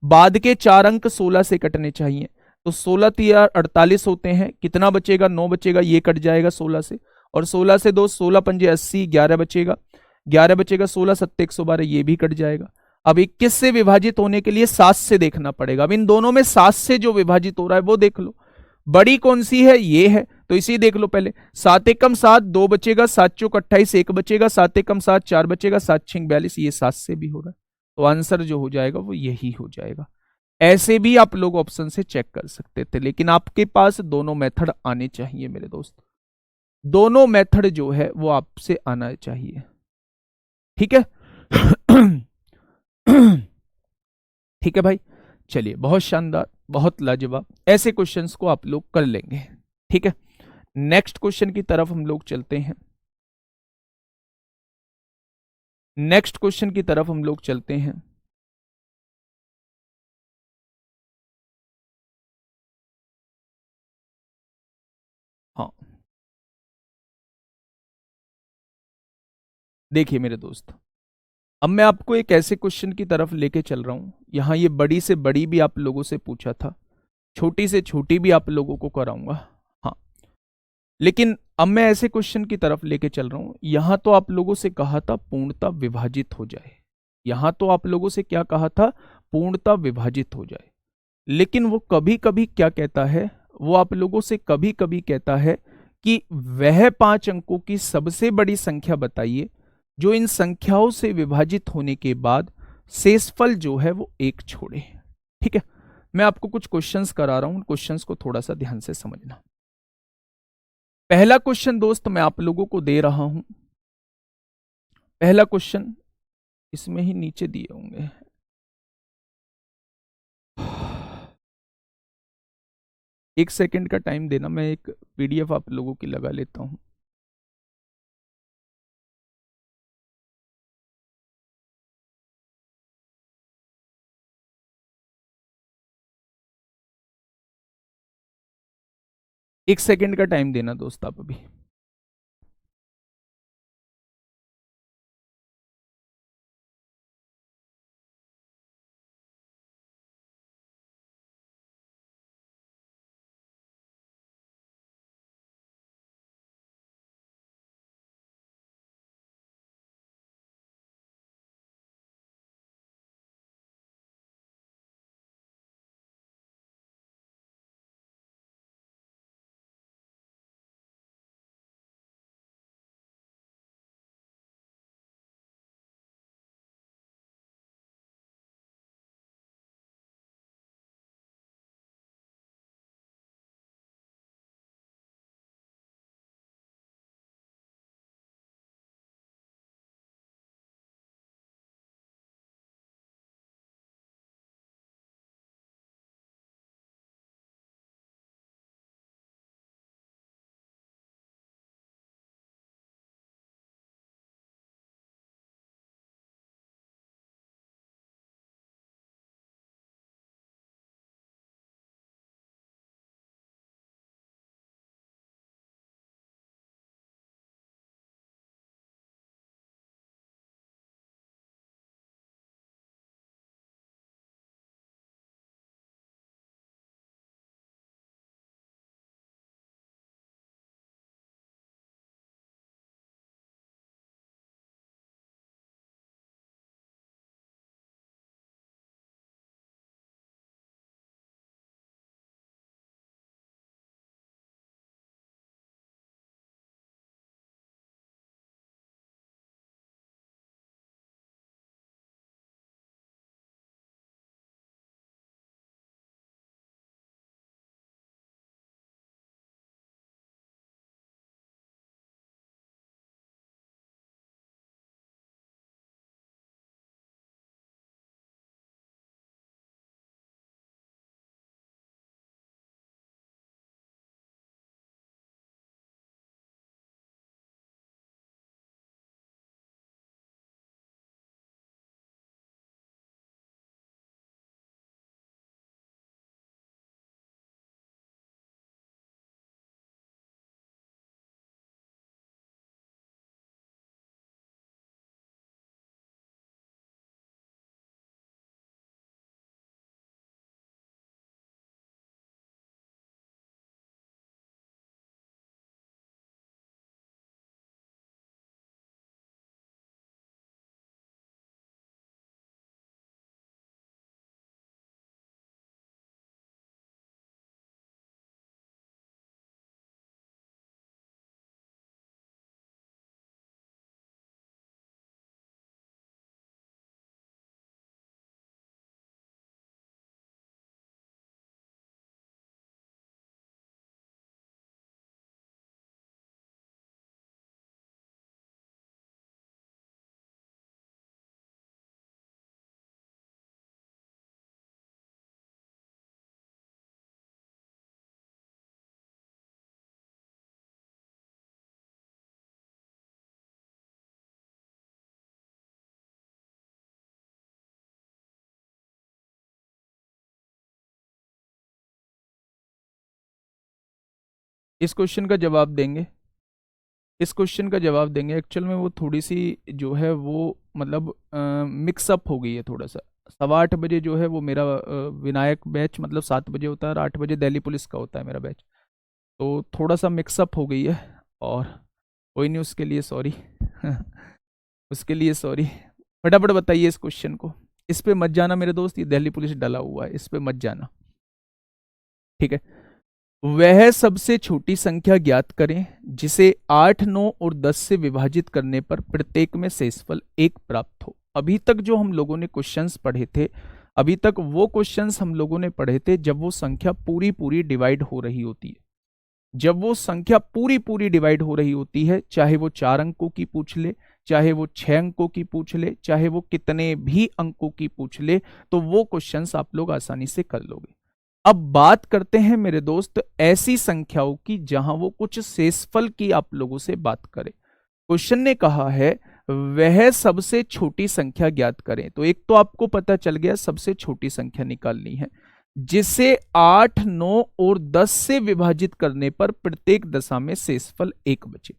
बाद के 4 अंक 16 से कटने चाहिए। तो 16 तिया 48 होते हैं, कितना बचेगा? 9 बचेगा, ये कट जाएगा 16 से। और 16 से 2, 16 पंजे 80, 11 बचेगा, 11 बचेगा, 16 सत्ते 112, ये भी कट जाएगा। अब 21 से विभाजित होने के लिए 7 से देखना पड़ेगा। अब इन दोनों में 7 से जो विभाजित हो रहा है वो देख लो, बड़ी कौन सी है? ये है, तो इसी देख लो पहले। 7 एकम 7, 2 बचेगा, 7 चौक 28, 1 बचेगा, 7 एकम 7, 4 बचेगा, 7 6 42, ये 7 से भी हो रहा है। तो आंसर जो हो जाएगा वो यही हो जाएगा। ऐसे भी आप लोग ऑप्शन से चेक कर सकते थे, लेकिन आपके पास दोनों मेथड आने चाहिए मेरे दोस्त। दोनों मेथड जो है वो आपसे आना चाहिए, ठीक है। ठीक है भाई, चलिए, बहुत शानदार, बहुत लाजवाब। ऐसे क्वेश्चंस को आप लोग कर लेंगे, ठीक है। नेक्स्ट क्वेश्चन की तरफ हम लोग चलते हैं। नेक्स्ट क्वेश्चन की तरफ हम लोग चलते हैं। हाँ, देखिए मेरे दोस्त, अब मैं आपको एक ऐसे क्वेश्चन की तरफ लेके चल रहा हूं, यहां ये बड़ी से बड़ी भी आप लोगों से पूछा था, छोटी से छोटी भी आप लोगों को कराऊंगा। हाँ, लेकिन अब मैं ऐसे क्वेश्चन की तरफ लेके चल रहा हूं, यहां तो आप लोगों से कहा था पूर्णता विभाजित हो जाए। यहां तो आप लोगों से क्या कहा था? पूर्णता विभाजित हो जाए। लेकिन वो कभी कभी क्या कहता है, वो आप लोगों से कभी कभी कहता है कि वह 5 अंकों की सबसे बड़ी संख्या बताइए जो इन संख्याओं से विभाजित होने के बाद शेषफल जो है वो 1 छोड़े। ठीक है, मैं आपको कुछ क्वेश्चंस करा रहा हूं, क्वेश्चंस को थोड़ा सा ध्यान से समझना। पहला क्वेश्चन दोस्त मैं आप लोगों को दे रहा हूं। पहला क्वेश्चन इसमें ही नीचे दिए होंगे। एक सेकंड का टाइम देना, मैं एक पीडीएफ आप लोगों की लगा लेता हूं। एक सेकंड का टाइम देना दोस्त आप अभी। इस क्वेश्चन का जवाब देंगे, इस क्वेश्चन का जवाब देंगे। एक्चुअल में वो थोड़ी सी जो है वो मतलब मिक्सअप हो गई है थोड़ा सा। 8:15 जो है वो मेरा विनायक बैच मतलब 7 बजे होता है और 8 बजे दिल्ली पुलिस का होता है मेरा बैच, तो थोड़ा सा मिक्सअप हो गई है। और कोई नहीं, उसके लिए सॉरी उसके लिए सॉरी। फटाफट बताइए इस क्वेश्चन को। इस पे मत जाना मेरे दोस्त, ये दिल्ली पुलिस डला हुआ है, इस पे मत जाना, ठीक है। वह सबसे छोटी संख्या ज्ञात करें जिसे 8, 9 और 10 से विभाजित करने पर प्रत्येक में शेषफल 1 प्राप्त हो। अभी तक जो हम लोगों ने क्वेश्चंस पढ़े थे, अभी तक वो क्वेश्चंस हम लोगों ने पढ़े थे जब वो संख्या पूरी पूरी डिवाइड हो रही होती है। जब वो संख्या पूरी पूरी डिवाइड हो रही होती है, चाहे वो 4 अंकों की पूछ ले, चाहे वो 6 अंकों की पूछ ले, चाहे वो कितने भी अंकों की पूछ ले, तो वो क्वेश्चंस आप लोग आसानी से कर लोगे। अब बात करते हैं मेरे दोस्त ऐसी संख्याओं की जहां वो कुछ शेषफल की आप लोगों से बात करे। क्वेश्चन ने कहा है वह सबसे छोटी संख्या ज्ञात करें, तो एक तो आपको पता चल गया सबसे छोटी संख्या निकालनी है जिसे 8, 9 और 10 से विभाजित करने पर प्रत्येक दशा में शेषफल 1 बचे।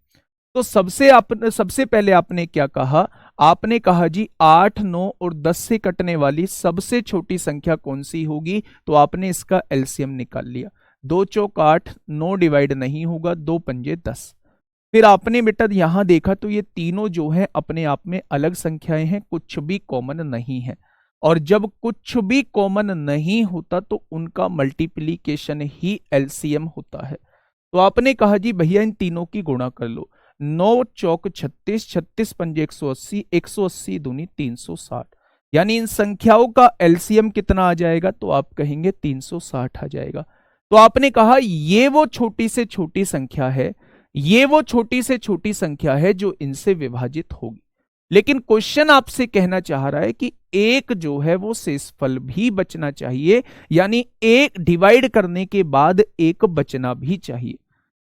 तो सबसे पहले आपने क्या कहा, आपने कहा जी 8, 9 और 10 से कटने वाली सबसे छोटी संख्या कौन सी होगी, तो आपने इसका एलसीएम निकाल लिया। 2 चौक 8, 9 डिवाइड नहीं होगा, 2 पंजे 10। फिर आपने बेटा यहां देखा तो ये तीनों जो है अपने आप में अलग संख्याएं हैं, कुछ भी कॉमन नहीं है। और जब कुछ भी कॉमन नहीं होता तो उनका मल्टीप्लीकेशन ही एलसीएम होता है। तो आपने कहा जी भैया इन तीनों की गुणा कर लो। 9 चौक 36, 36 पंजे 180, 180 दूनी 360, यानी इन संख्याओं का एलसीएम कितना आ जाएगा, तो आप कहेंगे 360 आ जाएगा। तो आपने कहा ये वो छोटी से छोटी संख्या है, ये वो छोटी से छोटी संख्या है जो इनसे विभाजित होगी। लेकिन क्वेश्चन आपसे कहना चाह रहा है कि एक जो है वो शेषफल भी बचना चाहिए, यानी एक डिवाइड करने के बाद एक बचना भी चाहिए।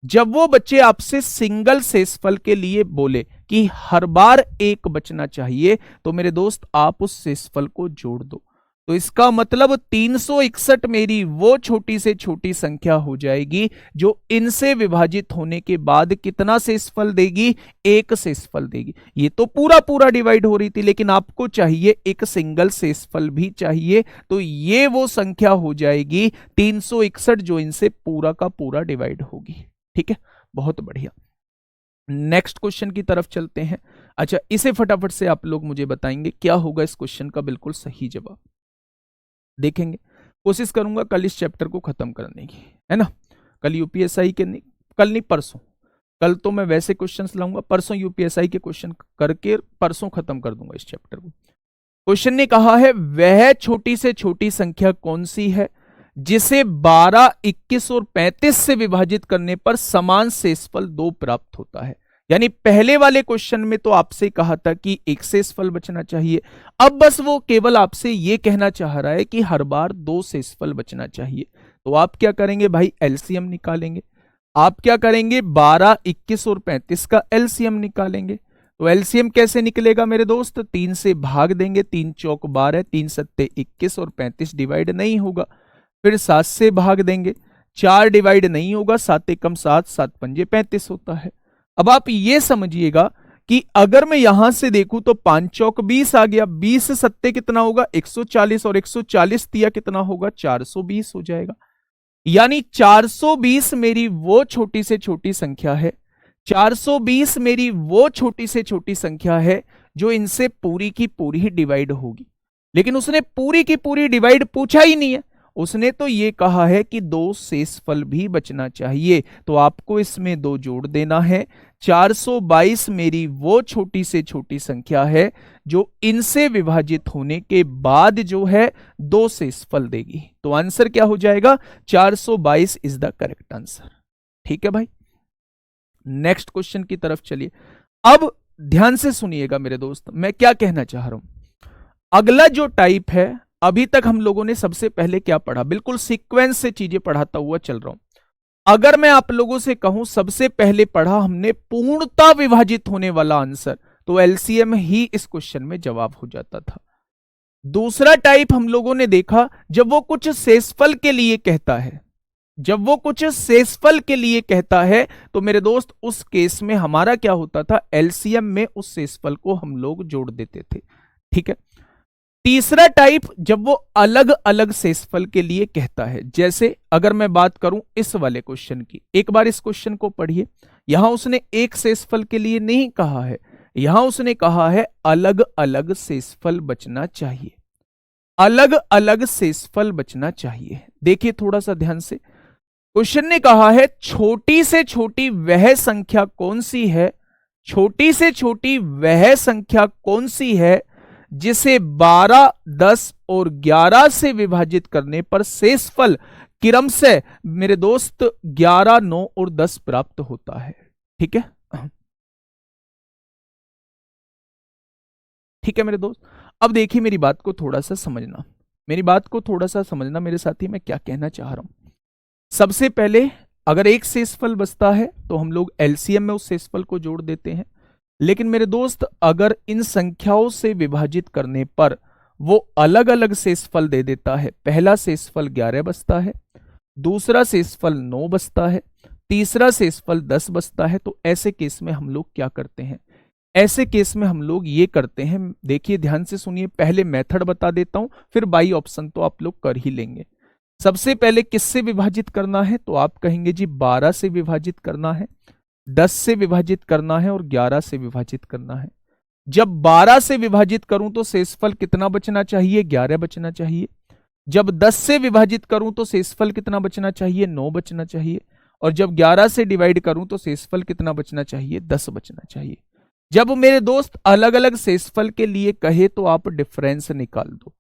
जब वो बच्चे आपसे सिंगल शेषफल के लिए बोले कि हर बार एक बचना चाहिए, तो मेरे दोस्त आप उस शेषफल को जोड़ दो। तो इसका मतलब 361 मेरी वो छोटी से छोटी संख्या हो जाएगी जो इनसे विभाजित होने के बाद कितना शेषफल देगी, एक शेषफल देगी। ये तो पूरा पूरा डिवाइड हो रही थी, लेकिन आपको चाहिए एक सिंगल शेषफल भी चाहिए, तो ये वो संख्या हो जाएगी 361 जो इनसे पूरा का पूरा डिवाइड होगी। ठीक है, बहुत बढ़िया। नेक्स्ट क्वेश्चन की तरफ चलते हैं। अच्छा, इसे फटाफट से आप लोग मुझे बताएंगे क्या होगा इस क्वेश्चन का बिल्कुल सही जवाब। देखेंगे, कोशिश करूंगा कल इस चैप्टर को खत्म करने की, है ना। कल यूपीएसआई के नहीं, कल नहीं परसों, कल तो मैं वैसे क्वेश्चंस लाऊंगा, परसों यूपीएसआई के क्वेश्चन करके परसों खत्म कर दूंगा इस चैप्टर को। क्वेश्चन ने कहा है वह छोटी से छोटी संख्या कौन सी है जिसे 12, 21 और 35 से विभाजित करने पर समान शेषफल 2 प्राप्त होता है। यानी पहले वाले क्वेश्चन में तो आपसे कहा था कि एक शेषफल बचना चाहिए, अब बस वो केवल आपसे ये कहना चाह रहा है कि हर बार 2 शेषफल बचना चाहिए। तो आप क्या करेंगे भाई, एलसीएम निकालेंगे। आप क्या करेंगे, 12, 21 और 35 का एलसीएम निकालेंगे। तो एलसीएम कैसे निकलेगा मेरे दोस्त, 3 से भाग देंगे, 3 चौक 12, 3 सत्ते 21 और 35 डिवाइड नहीं होगा। फिर 7 से भाग देंगे, 4 डिवाइड नहीं होगा, 7 एकम 7, 7 पंजे 35 होता है। अब आप ये समझिएगा कि अगर मैं यहां से देखूं तो 5 चौक 20 आ गया, 20 सत्ते कितना होगा 140 और 140 दिया कितना होगा 420 हो जाएगा। यानी 420 मेरी वो छोटी से छोटी संख्या है, 420 मेरी वो छोटी से छोटी संख्या है जो इनसे पूरी की पूरी ही डिवाइड होगी। लेकिन उसने पूरी की पूरी डिवाइड पूछा ही नहीं है, उसने तो ये कहा है कि 2 शेषफल भी बचना चाहिए। तो आपको इसमें 2 जोड़ देना है। 422 मेरी वो छोटी से छोटी संख्या है जो इनसे विभाजित होने के बाद जो है 2 शेषफल देगी। तो आंसर क्या हो जाएगा, 422 इज द करेक्ट आंसर। ठीक है भाई, नेक्स्ट क्वेश्चन की तरफ चलिए। अब ध्यान से सुनिएगा मेरे दोस्त, मैं क्या कहना चाह रहा हूं। अगला जो टाइप है, अभी तक हम लोगों ने सबसे पहले क्या पढ़ा, बिल्कुल सीक्वेंस से चीजें पढ़ाता हुआ चल रहा हूं। अगर मैं आप लोगों से कहूं सबसे पहले पढ़ा हमने पूर्णता विभाजित होने वाला आंसर, तो एलसीएम ही इस क्वेश्चन में जवाब हो जाता था। दूसरा टाइप हम लोगों ने देखा जब वो कुछ शेषफल के लिए कहता है, जब वो कुछ शेषफल के लिए कहता है तो मेरे दोस्त उस केस में हमारा क्या होता था, एलसीएम में उस शेषफल को हम लोग जोड़ देते थे। ठीक है। तीसरा टाइप, जब वो अलग अलग शेषफल के लिए कहता है, जैसे अगर मैं बात करूं इस वाले क्वेश्चन की, एक बार इस क्वेश्चन को पढ़िए। यहां उसने एक शेषफल के लिए नहीं कहा है, यहां उसने कहा है अलग अलग शेषफल बचना चाहिए, अलग अलग शेषफल बचना चाहिए। देखिए थोड़ा सा ध्यान से, क्वेश्चन ने कहा है छोटी से छोटी वह संख्या कौन सी है, छोटी से छोटी वह संख्या कौन सी है जिसे 12, 10 और 11 से विभाजित करने पर शेषफल क्रमशः मेरे दोस्त 11, 9 और 10 प्राप्त होता है। ठीक है, ठीक है मेरे दोस्त। अब देखिए मेरी बात को थोड़ा सा समझना, मेरी बात को थोड़ा सा समझना मेरे साथी, मैं क्या कहना चाह रहा हूं। सबसे पहले अगर एक शेषफल बचता है तो हम लोग एलसीएम में उस शेषफल को जोड़ देते हैं। लेकिन मेरे दोस्त अगर इन संख्याओं से विभाजित करने पर वो अलग अलग शेषफल दे देता है, पहला शेषफल 11 बचता है, दूसरा शेषफल 9 बचता है, तीसरा शेषफल 10 बचता है, तो ऐसे केस में हम लोग क्या करते हैं, ऐसे केस में हम लोग ये करते हैं, देखिए ध्यान से सुनिए, पहले मेथड बता देता हूं, फिर बाई ऑप्शन तो आप लोग कर ही लेंगे। सबसे पहले किससे विभाजित करना है, तो आप कहेंगे जी 12 से विभाजित करना है, 10 से विभाजित करना है और 11 से विभाजित करना है। जब 12 से विभाजित करूं तो शेषफल कितना बचना चाहिए, 11 बचना चाहिए। जब 10 से विभाजित करूं तो शेषफल कितना बचना चाहिए, 9 बचना चाहिए। और जब 11 से डिवाइड करूं तो शेषफल कितना बचना चाहिए, 10 बचना चाहिए। जब मेरे दोस्त अलग अलग शेषफल के लिए कहे तो आप डिफरेंस निकाल दो,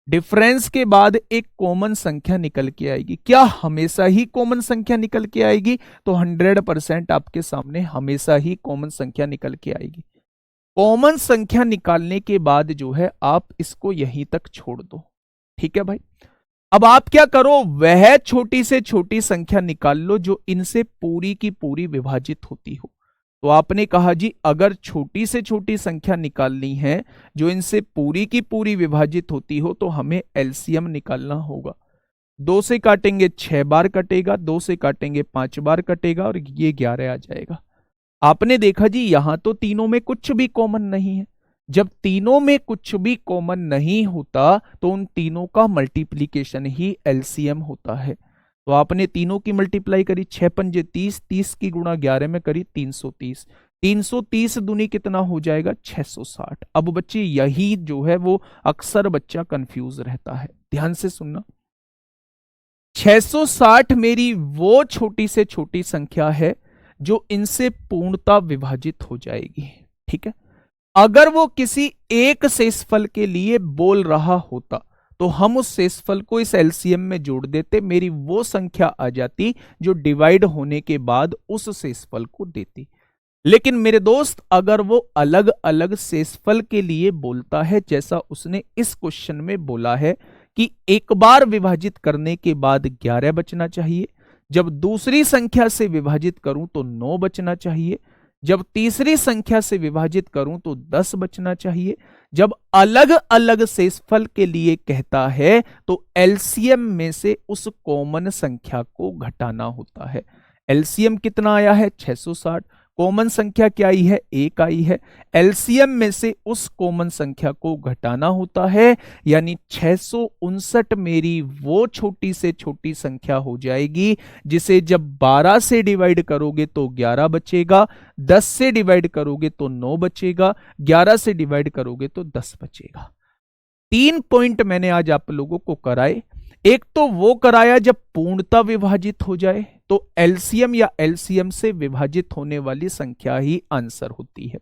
डिफरेंस के बाद एक कॉमन संख्या निकल के आएगी। क्या हमेशा ही कॉमन संख्या निकल के आएगी, तो 100% आपके सामने हमेशा ही कॉमन संख्या निकल के आएगी। कॉमन संख्या निकालने के बाद जो है आप इसको यहीं तक छोड़ दो। ठीक है भाई, अब आप क्या करो, वह छोटी से छोटी संख्या निकाल लो जो इनसे पूरी की पूरी विभाजित होती हो। तो आपने कहा जी अगर छोटी से छोटी संख्या निकालनी है जो इनसे पूरी की पूरी विभाजित होती हो तो हमें एलसीएम निकालना होगा। 2 से काटेंगे 6 बार कटेगा, 2 से काटेंगे 5 बार कटेगा और ये 11 आ जाएगा। आपने देखा जी यहां तो तीनों में कुछ भी कॉमन नहीं है। जब तीनों में कुछ भी कॉमन नहीं होता तो उन तीनों का मल्टीप्लीकेशन ही एलसीएम होता है। तो आपने तीनों की मल्टीप्लाई करी, 6 पंजे 30, 30 की गुणा 11 में करी 330, 330 दूनी कितना हो जाएगा 660। अब बच्चे यही जो है वो अक्सर बच्चा कंफ्यूज रहता है, ध्यान से सुनना। 660 मेरी वो छोटी से छोटी संख्या है जो इनसे पूर्णता विभाजित हो जाएगी। ठीक है, अगर वो किसी एक शेषफल के लिए बोल रहा होता तो हम उस शेषफल को इस एलसीएम में जोड़ देते, मेरी वो संख्या आ जाती जो डिवाइड होने के बाद उस शेषफल को देती। लेकिन मेरे दोस्त अगर वो अलग अलग शेषफल के लिए बोलता है, जैसा उसने इस क्वेश्चन में बोला है कि एक बार विभाजित करने के बाद 11 बचना चाहिए, जब दूसरी संख्या से विभाजित करूं तो 9 बचना चाहिए, जब तीसरी संख्या से विभाजित करूं तो 10 बचना चाहिए। जब अलग अलग शेषफल के लिए कहता है तो एलसीएम में से उस कॉमन संख्या को घटाना होता है। एलसीएम कितना आया है 660, कॉमन संख्या क्या आई है 1 आई है, एलसीएम में से उस कॉमन संख्या को घटाना होता है, यानी 659 मेरी वो छोटी से छोटी संख्या हो जाएगी जिसे जब 12 से डिवाइड करोगे तो 11 बचेगा, 10 से डिवाइड करोगे तो 9 बचेगा, 11 से डिवाइड करोगे तो 10 बचेगा। 3 पॉइंट मैंने आज आप लोगों को कराए। एक तो वो कराया जब पूर्णता विभाजित हो जाए तो एलसीएम या एलसीएम से विभाजित होने वाली संख्या ही आंसर होती है।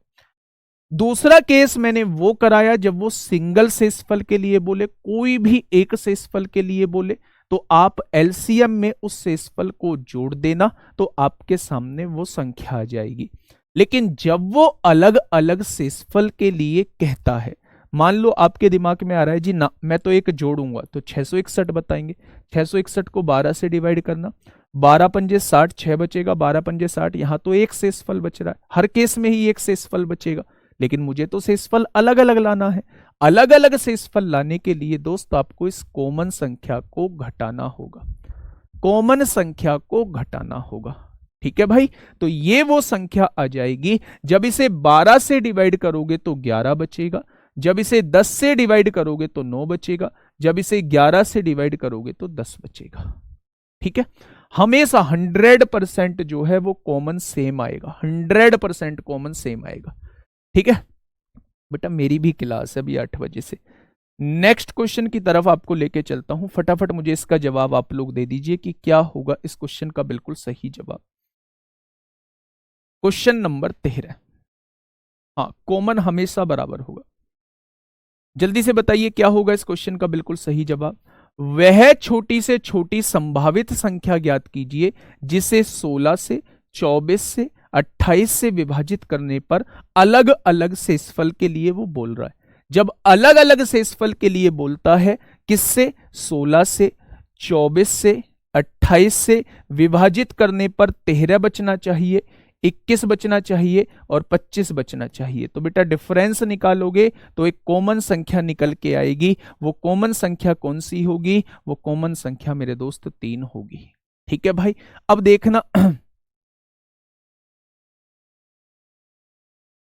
दूसरा केस मैंने वो कराया जब वो सिंगल शेषफल के लिए बोले, कोई भी एक शेषफल के लिए बोले तो आप एलसीएम में उस शेषफल को जोड़ देना तो आपके सामने वो संख्या आ जाएगी। लेकिन जब वो अलग अलग शेषफल के लिए कहता है, मान लो आपके दिमाग में आ रहा है जी ना मैं तो एक जोड़ूंगा, तो 661 बताएंगे, 661 को 12 से डिवाइड करना, 12 पंजे 60, 6 बचेगा, 12 पंजे 60, यहां तो एक शेषफल बच रहा है, हर केस में ही एक शेषफल बचेगा, लेकिन मुझे तो शेषफल अलग अलग लाना है। अलग अलग शेषफल लाने के लिए दोस्त आपको इस कॉमन संख्या को घटाना होगा। कॉमन संख्या को घटाना होगा। ठीक है भाई, तो ये वो संख्या आ जाएगी, जब इसे 12 से डिवाइड करोगे तो 11 बचेगा, जब इसे 10 से डिवाइड करोगे तो 9 बचेगा, जब इसे 11 से डिवाइड करोगे तो 10 बचेगा। ठीक है, हमेशा 100% जो है वो कॉमन सेम आएगा, 100% कॉमन सेम आएगा। ठीक है बेटा, मेरी भी क्लास है अभी 8 बजे से। नेक्स्ट क्वेश्चन की तरफ आपको लेके चलता हूं, फटाफट मुझे इसका जवाब आप लोग दे दीजिए कि क्या होगा इस क्वेश्चन का बिल्कुल सही जवाब। Question number 13। हाँ, कॉमन हमेशा बराबर होगा। जल्दी से बताइए क्या होगा इस क्वेश्चन का बिल्कुल सही जवाब। वह छोटी से छोटी संभावित संख्या ज्ञात कीजिए जिसे 16 से, 24 से, 28 से विभाजित करने पर अलग अलग शेषफल के लिए वो बोल रहा है। जब अलग अलग शेषफल के लिए बोलता है, किससे? 16 से, 24 से, 28 से विभाजित करने पर 13 बचना चाहिए, 21 बचना चाहिए और 25 बचना चाहिए। तो बेटा डिफरेंस निकालोगे तो एक कॉमन संख्या निकल के आएगी। वो कॉमन संख्या कौन सी होगी? वो कॉमन संख्या मेरे दोस्त 3 होगी। ठीक है भाई, अब देखना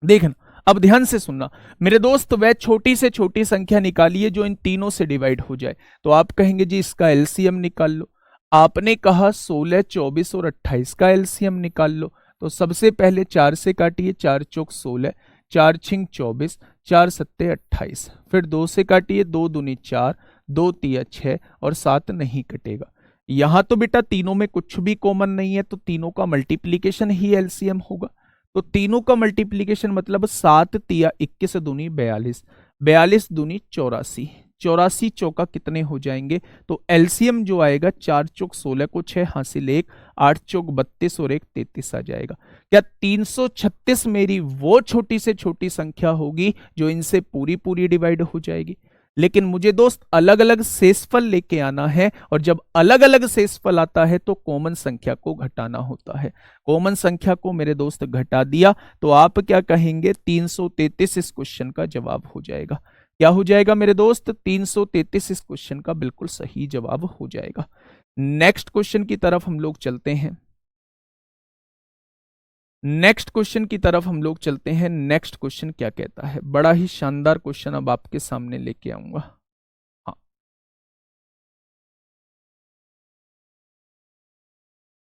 देखना, अब ध्यान से सुनना मेरे दोस्त, वह छोटी से छोटी संख्या निकालिए जो इन तीनों से डिवाइड हो जाए। तो आप कहेंगे जी इसका एलसीएम निकाल लो। आपने कहा 16, 24 और 28 का एलसीएम निकाल लो। तो सबसे पहले 4 से काटिए, 4 चौक 16, 4 छिंग 24, 4 सत्ते 28। फिर 2 से काटिए, 2 दूनी 4, 2 तिया 6 और 7 नहीं कटेगा। यहां तो बेटा तीनों में कुछ भी कॉमन नहीं है, तो तीनों का मल्टीप्लीकेशन ही एलसीएम होगा। तो तीनों का मल्टीप्लीकेशन मतलब 7 तिया 21 दूनी 42, 42 दूनी 84, 84 चौका कितने हो जाएंगे? तो एलसीएम जो आएगा 4 चौक 16 को 6 हासिल 1, 8 चौक 32 और 1 33 आ जाएगा। क्या 336 मेरी वो छोटी से छोटी संख्या होगी जो इनसे पूरी पूरी डिवाइड हो जाएगी? लेकिन मुझे दोस्त अलग अलग शेषफल लेके आना है, और जब अलग अलग शेषफल आता है तो कॉमन संख्या को घटाना होता है। कॉमन संख्या को मेरे दोस्त घटा दिया तो आप क्या कहेंगे? 333 इस क्वेश्चन का जवाब हो जाएगा। क्या हो जाएगा मेरे दोस्त? 333 इस क्वेश्चन का बिल्कुल सही जवाब हो जाएगा। नेक्स्ट क्वेश्चन की तरफ हम लोग चलते हैं। नेक्स्ट क्वेश्चन की तरफ हम लोग चलते हैं। नेक्स्ट क्वेश्चन क्या कहता है? बड़ा ही शानदार क्वेश्चन अब आपके सामने लेके आऊंगा। हाँ,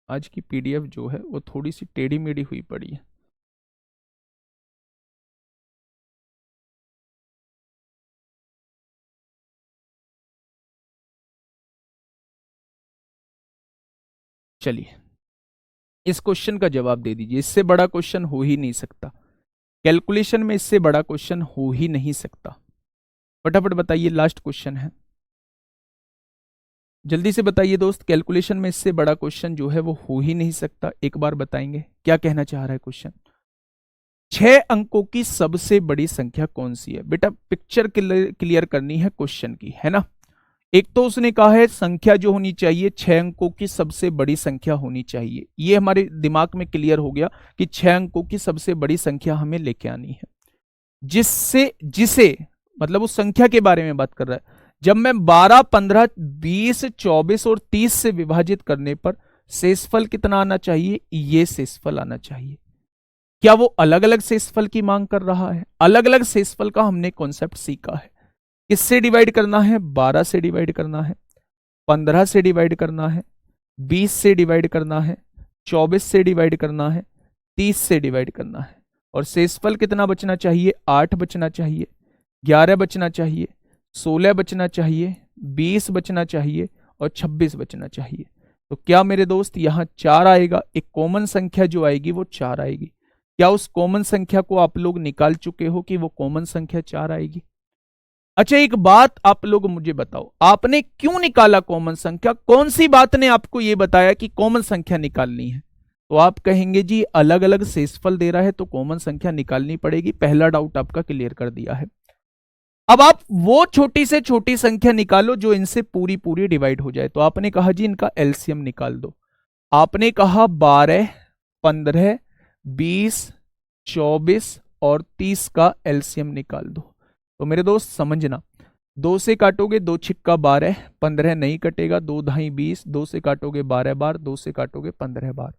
आज की पीडीएफ जो है वो थोड़ी सी टेढ़ी मेढ़ी हुई पड़ी है। चलिए इस क्वेश्चन का जवाब दे दीजिए। इससे बड़ा क्वेश्चन हो ही नहीं सकता, कैलकुलेशन में इससे बड़ा क्वेश्चन हो ही नहीं सकता। फटाफट बताइए, लास्ट क्वेश्चन है, जल्दी से बताइए दोस्त। कैलकुलेशन में इससे बड़ा क्वेश्चन जो है वो हो ही नहीं सकता। एक बार बताएंगे क्या कहना चाह रहा है क्वेश्चन? 6 अंकों की सबसे बड़ी संख्या कौन सी है? बेटा पिक्चर क्लियर करनी है क्वेश्चन की, है ना। एक तो उसने कहा है संख्या जो होनी चाहिए 6 अंकों की सबसे बड़ी संख्या होनी चाहिए। ये हमारे दिमाग में क्लियर हो गया कि 6 अंकों की सबसे बड़ी संख्या हमें लेके आनी है, जिससे जिसे मतलब उस संख्या के बारे में बात कर रहा है। जब मैं 12, 15, 20, 24 और 30 से विभाजित करने पर शेषफल कितना आना चाहिए? ये शेषफल आना चाहिए। क्या वो अलग अलग शेषफल की मांग कर रहा है? अलग अलग शेषफल का हमने कॉन्सेप्ट सीखा है। किससे डिवाइड करना है? 12 से डिवाइड करना है, 15 से डिवाइड करना है, 20 से डिवाइड करना है, 24 से डिवाइड करना है, 30 से डिवाइड करना है। और शेषफल कितना बचना चाहिए? 8 बचना चाहिए, 11 बचना चाहिए, 16 बचना चाहिए, 20 बचना चाहिए और 26 बचना चाहिए। तो क्या मेरे दोस्त यहां 4 आएगा? एक कॉमन संख्या जो आएगी वो 4 आएगी। क्या उस कॉमन संख्या को आप लोग निकाल चुके हो कि वो कॉमन संख्या 4 आएगी? अच्छा एक बात आप लोग मुझे बताओ, आपने क्यों निकाला कॉमन संख्या? कौन सी बात ने आपको यह बताया कि कॉमन संख्या निकालनी है? तो आप कहेंगे जी अलग अलग शेषफल दे रहा है तो कॉमन संख्या निकालनी पड़ेगी। पहला डाउट आपका क्लियर कर दिया है। अब आप वो छोटी से छोटी संख्या निकालो जो इनसे पूरी पूरी डिवाइड हो जाए। तो आपने कहा जी इनका एलसीएम निकाल दो। आपने कहा 12, 15, 20, 24 और 30 का एलसीएम निकाल दो। तो मेरे दोस्त समझना, 2 से काटोगे 2 छिक्का 12, 15 नहीं कटेगा, 2 धाई 20, 2 से काटोगे 12 बार, 2 से काटोगे 15 बार।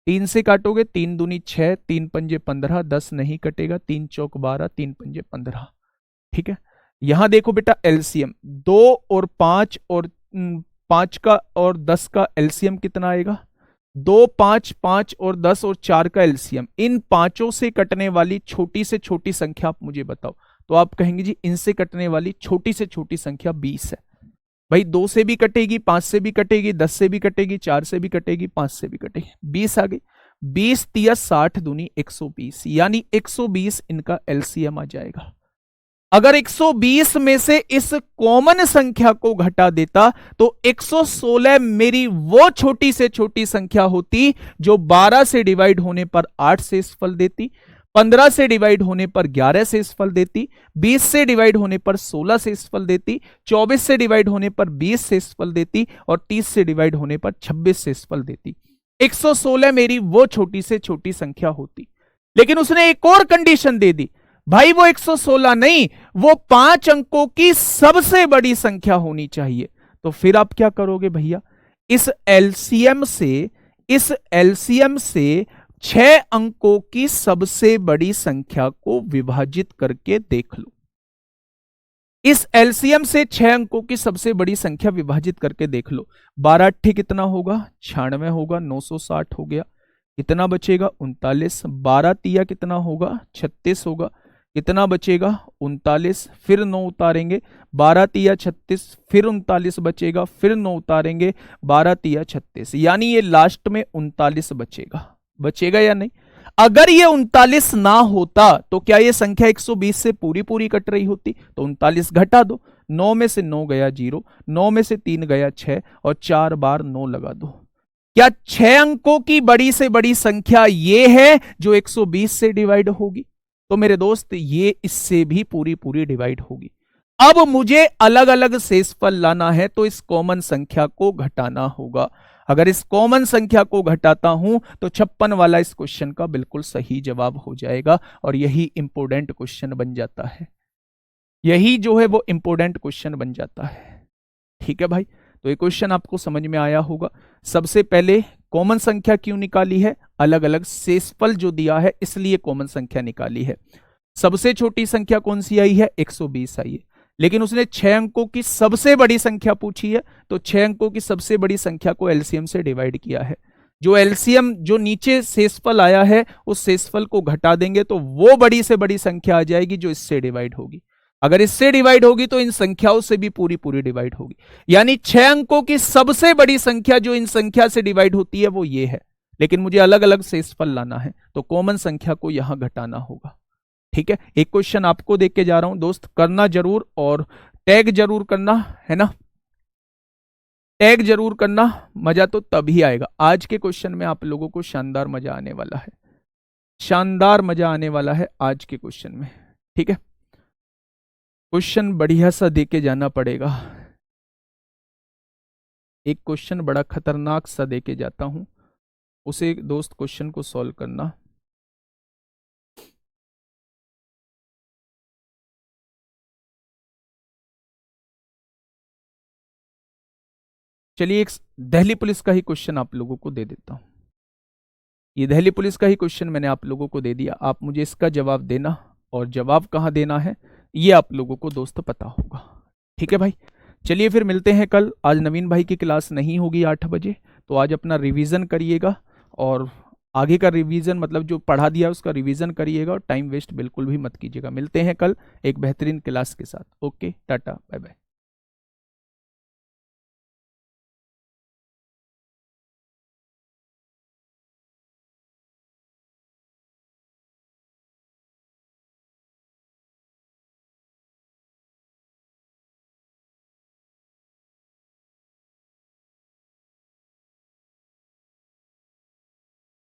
3 से काटोगे 3 दूनी 6, 3 पंजे 15, 10 नहीं कटेगा, 3 चौक 12, 3 पंजे 15। ठीक है, यहां देखो बेटा एलसीएम 2 और 5 और 5 का और 10 का एलसीएम कितना आएगा? 2, 5, 5 और 10 और 4 का एलसीएम। इन पांचों से कटने वाली छोटी से छोटी संख्या आप मुझे बताओ। तो आप कहेंगे जी इनसे कटने वाली छोटी से छोटी संख्या 20 है। भाई 2 से भी कटेगी, 5 से भी कटेगी, 10 से भी कटेगी, 4 से भी कटेगी, 5 से भी कटेगी, 20 आ गई। 20 तिया 60 दूनी 120, यानी 120 इनका एलसीएम आ जाएगा। अगर 120 में से इस कॉमन संख्या को घटा देता तो 116 मेरी वो छोटी से छोटी संख्या होती जो 12 से डिवाइड होने पर 8 से इस फल देती, 15 से डिवाइड होने पर 11 से इस फल देती, 20 से डिवाइड होने पर 16 से इस फल देती, 24 से डिवाइड होने पर 20 से इस फल देती और 30 से डिवाइड होने पर 26 से इस फल देती। 116 मेरी वो छोटी से छोटी संख्या होती। लेकिन उसने एक और कंडीशन दे दी, भाई वो 116 नहीं, वो 5 अंकों की सबसे बड़ी संख्या होनी चाहिए। तो फिर आप क्या करोगे भैया, इस एलसीएम से 6 अंकों की सबसे बड़ी संख्या को विभाजित करके देख लो। इस एलसीएम से 6 अंकों की सबसे बड़ी संख्या विभाजित करके देख लो। 12 अट्ठी कितना होगा? 96 होगा, 960 हो गया। कितना बचेगा? 39। 12 तिया कितना होगा? 36 होगा। कितना बचेगा? 39। फिर 9 उतारेंगे, 12 तिया 36, फिर 39 बचेगा, फिर 9 उतारेंगे, 12 तिया 36, यानी ये लास्ट में 39 बचेगा। बचेगा या नहीं? अगर ये 39 ना होता तो क्या ये संख्या 120 से पूरी पूरी कट रही होती? तो 39 घटा दो, 9 में से 9 गया 0, 9 में से 3 गया 6 और 4 बार 9 लगा दो। क्या 6 अंकों की बड़ी से बड़ी संख्या ये है जो 120 से डिवाइड होगी? तो मेरे दोस्त ये इससे भी पूरी पूरी डिवाइड होगी। अब मुझे अलग अलग शेषफल लाना है तो इस कॉमन संख्या को घटाना होगा। अगर इस कॉमन संख्या को घटाता हूं तो 56 वाला इस क्वेश्चन का बिल्कुल सही जवाब हो जाएगा और यही इंपोर्टेंट क्वेश्चन बन जाता है। यही जो है वो इंपोर्टेंट क्वेश्चन बन जाता है। ठीक है भाई, तो ये क्वेश्चन आपको समझ में आया होगा। सबसे पहले कॉमन संख्या क्यों निकाली है? अलग अलग शेषफल जो दिया है इसलिए कॉमन संख्या निकाली है। सबसे छोटी संख्या कौन सी आई है? 120 आई है। लेकिन उसने 6 अंकों की सबसे बड़ी संख्या पूछी है तो 6 अंकों की सबसे बड़ी संख्या को एलसीएम से डिवाइड किया है। जो एलसीएम जो नीचे शेषफल आया है उस शेषफल को घटा देंगे तो वो बड़ी से बड़ी संख्या आ जाएगी जो इससे डिवाइड होगी। अगर इससे डिवाइड होगी तो इन संख्याओं से भी पूरी पूरी डिवाइड होगी। यानी 6 अंकों की सबसे बड़ी संख्या जो इन संख्या से डिवाइड होती है वो ये है। लेकिन मुझे अलग अलग शेषफल लाना है तो कॉमन संख्या को यहां घटाना होगा। ठीक है, एक क्वेश्चन आपको देख के जा रहा हूं दोस्त, करना जरूर और टैग जरूर करना है ना। टैग जरूर करना, मजा तो तभी आएगा। आज के क्वेश्चन में आप लोगों को शानदार मजा आने वाला है, शानदार मजा आने वाला है आज के क्वेश्चन में। ठीक है, क्वेश्चन बढ़िया सा दे के जाना पड़ेगा। एक क्वेश्चन बड़ा खतरनाक सा दे के जाता हूं, उसे दोस्त क्वेश्चन को सॉल्व करना। चलिए एक दिल्ली पुलिस का ही क्वेश्चन आप लोगों को दे देता हूं। ये दिल्ली पुलिस का ही क्वेश्चन मैंने आप लोगों को दे दिया। आप मुझे इसका जवाब देना और जवाब कहां देना है ये आप लोगों को दोस्त पता होगा। ठीक है भाई, चलिए फिर मिलते हैं कल। आज नवीन भाई की क्लास नहीं होगी 8 बजे, तो आज अपना रिवीजन करिएगा और आगे का रिवीजन मतलब जो पढ़ा दिया उसका रिवीजन करिएगा और टाइम वेस्ट बिल्कुल भी मत कीजिएगा। मिलते हैं कल एक बेहतरीन क्लास के साथ। Okay, tata, bye bye.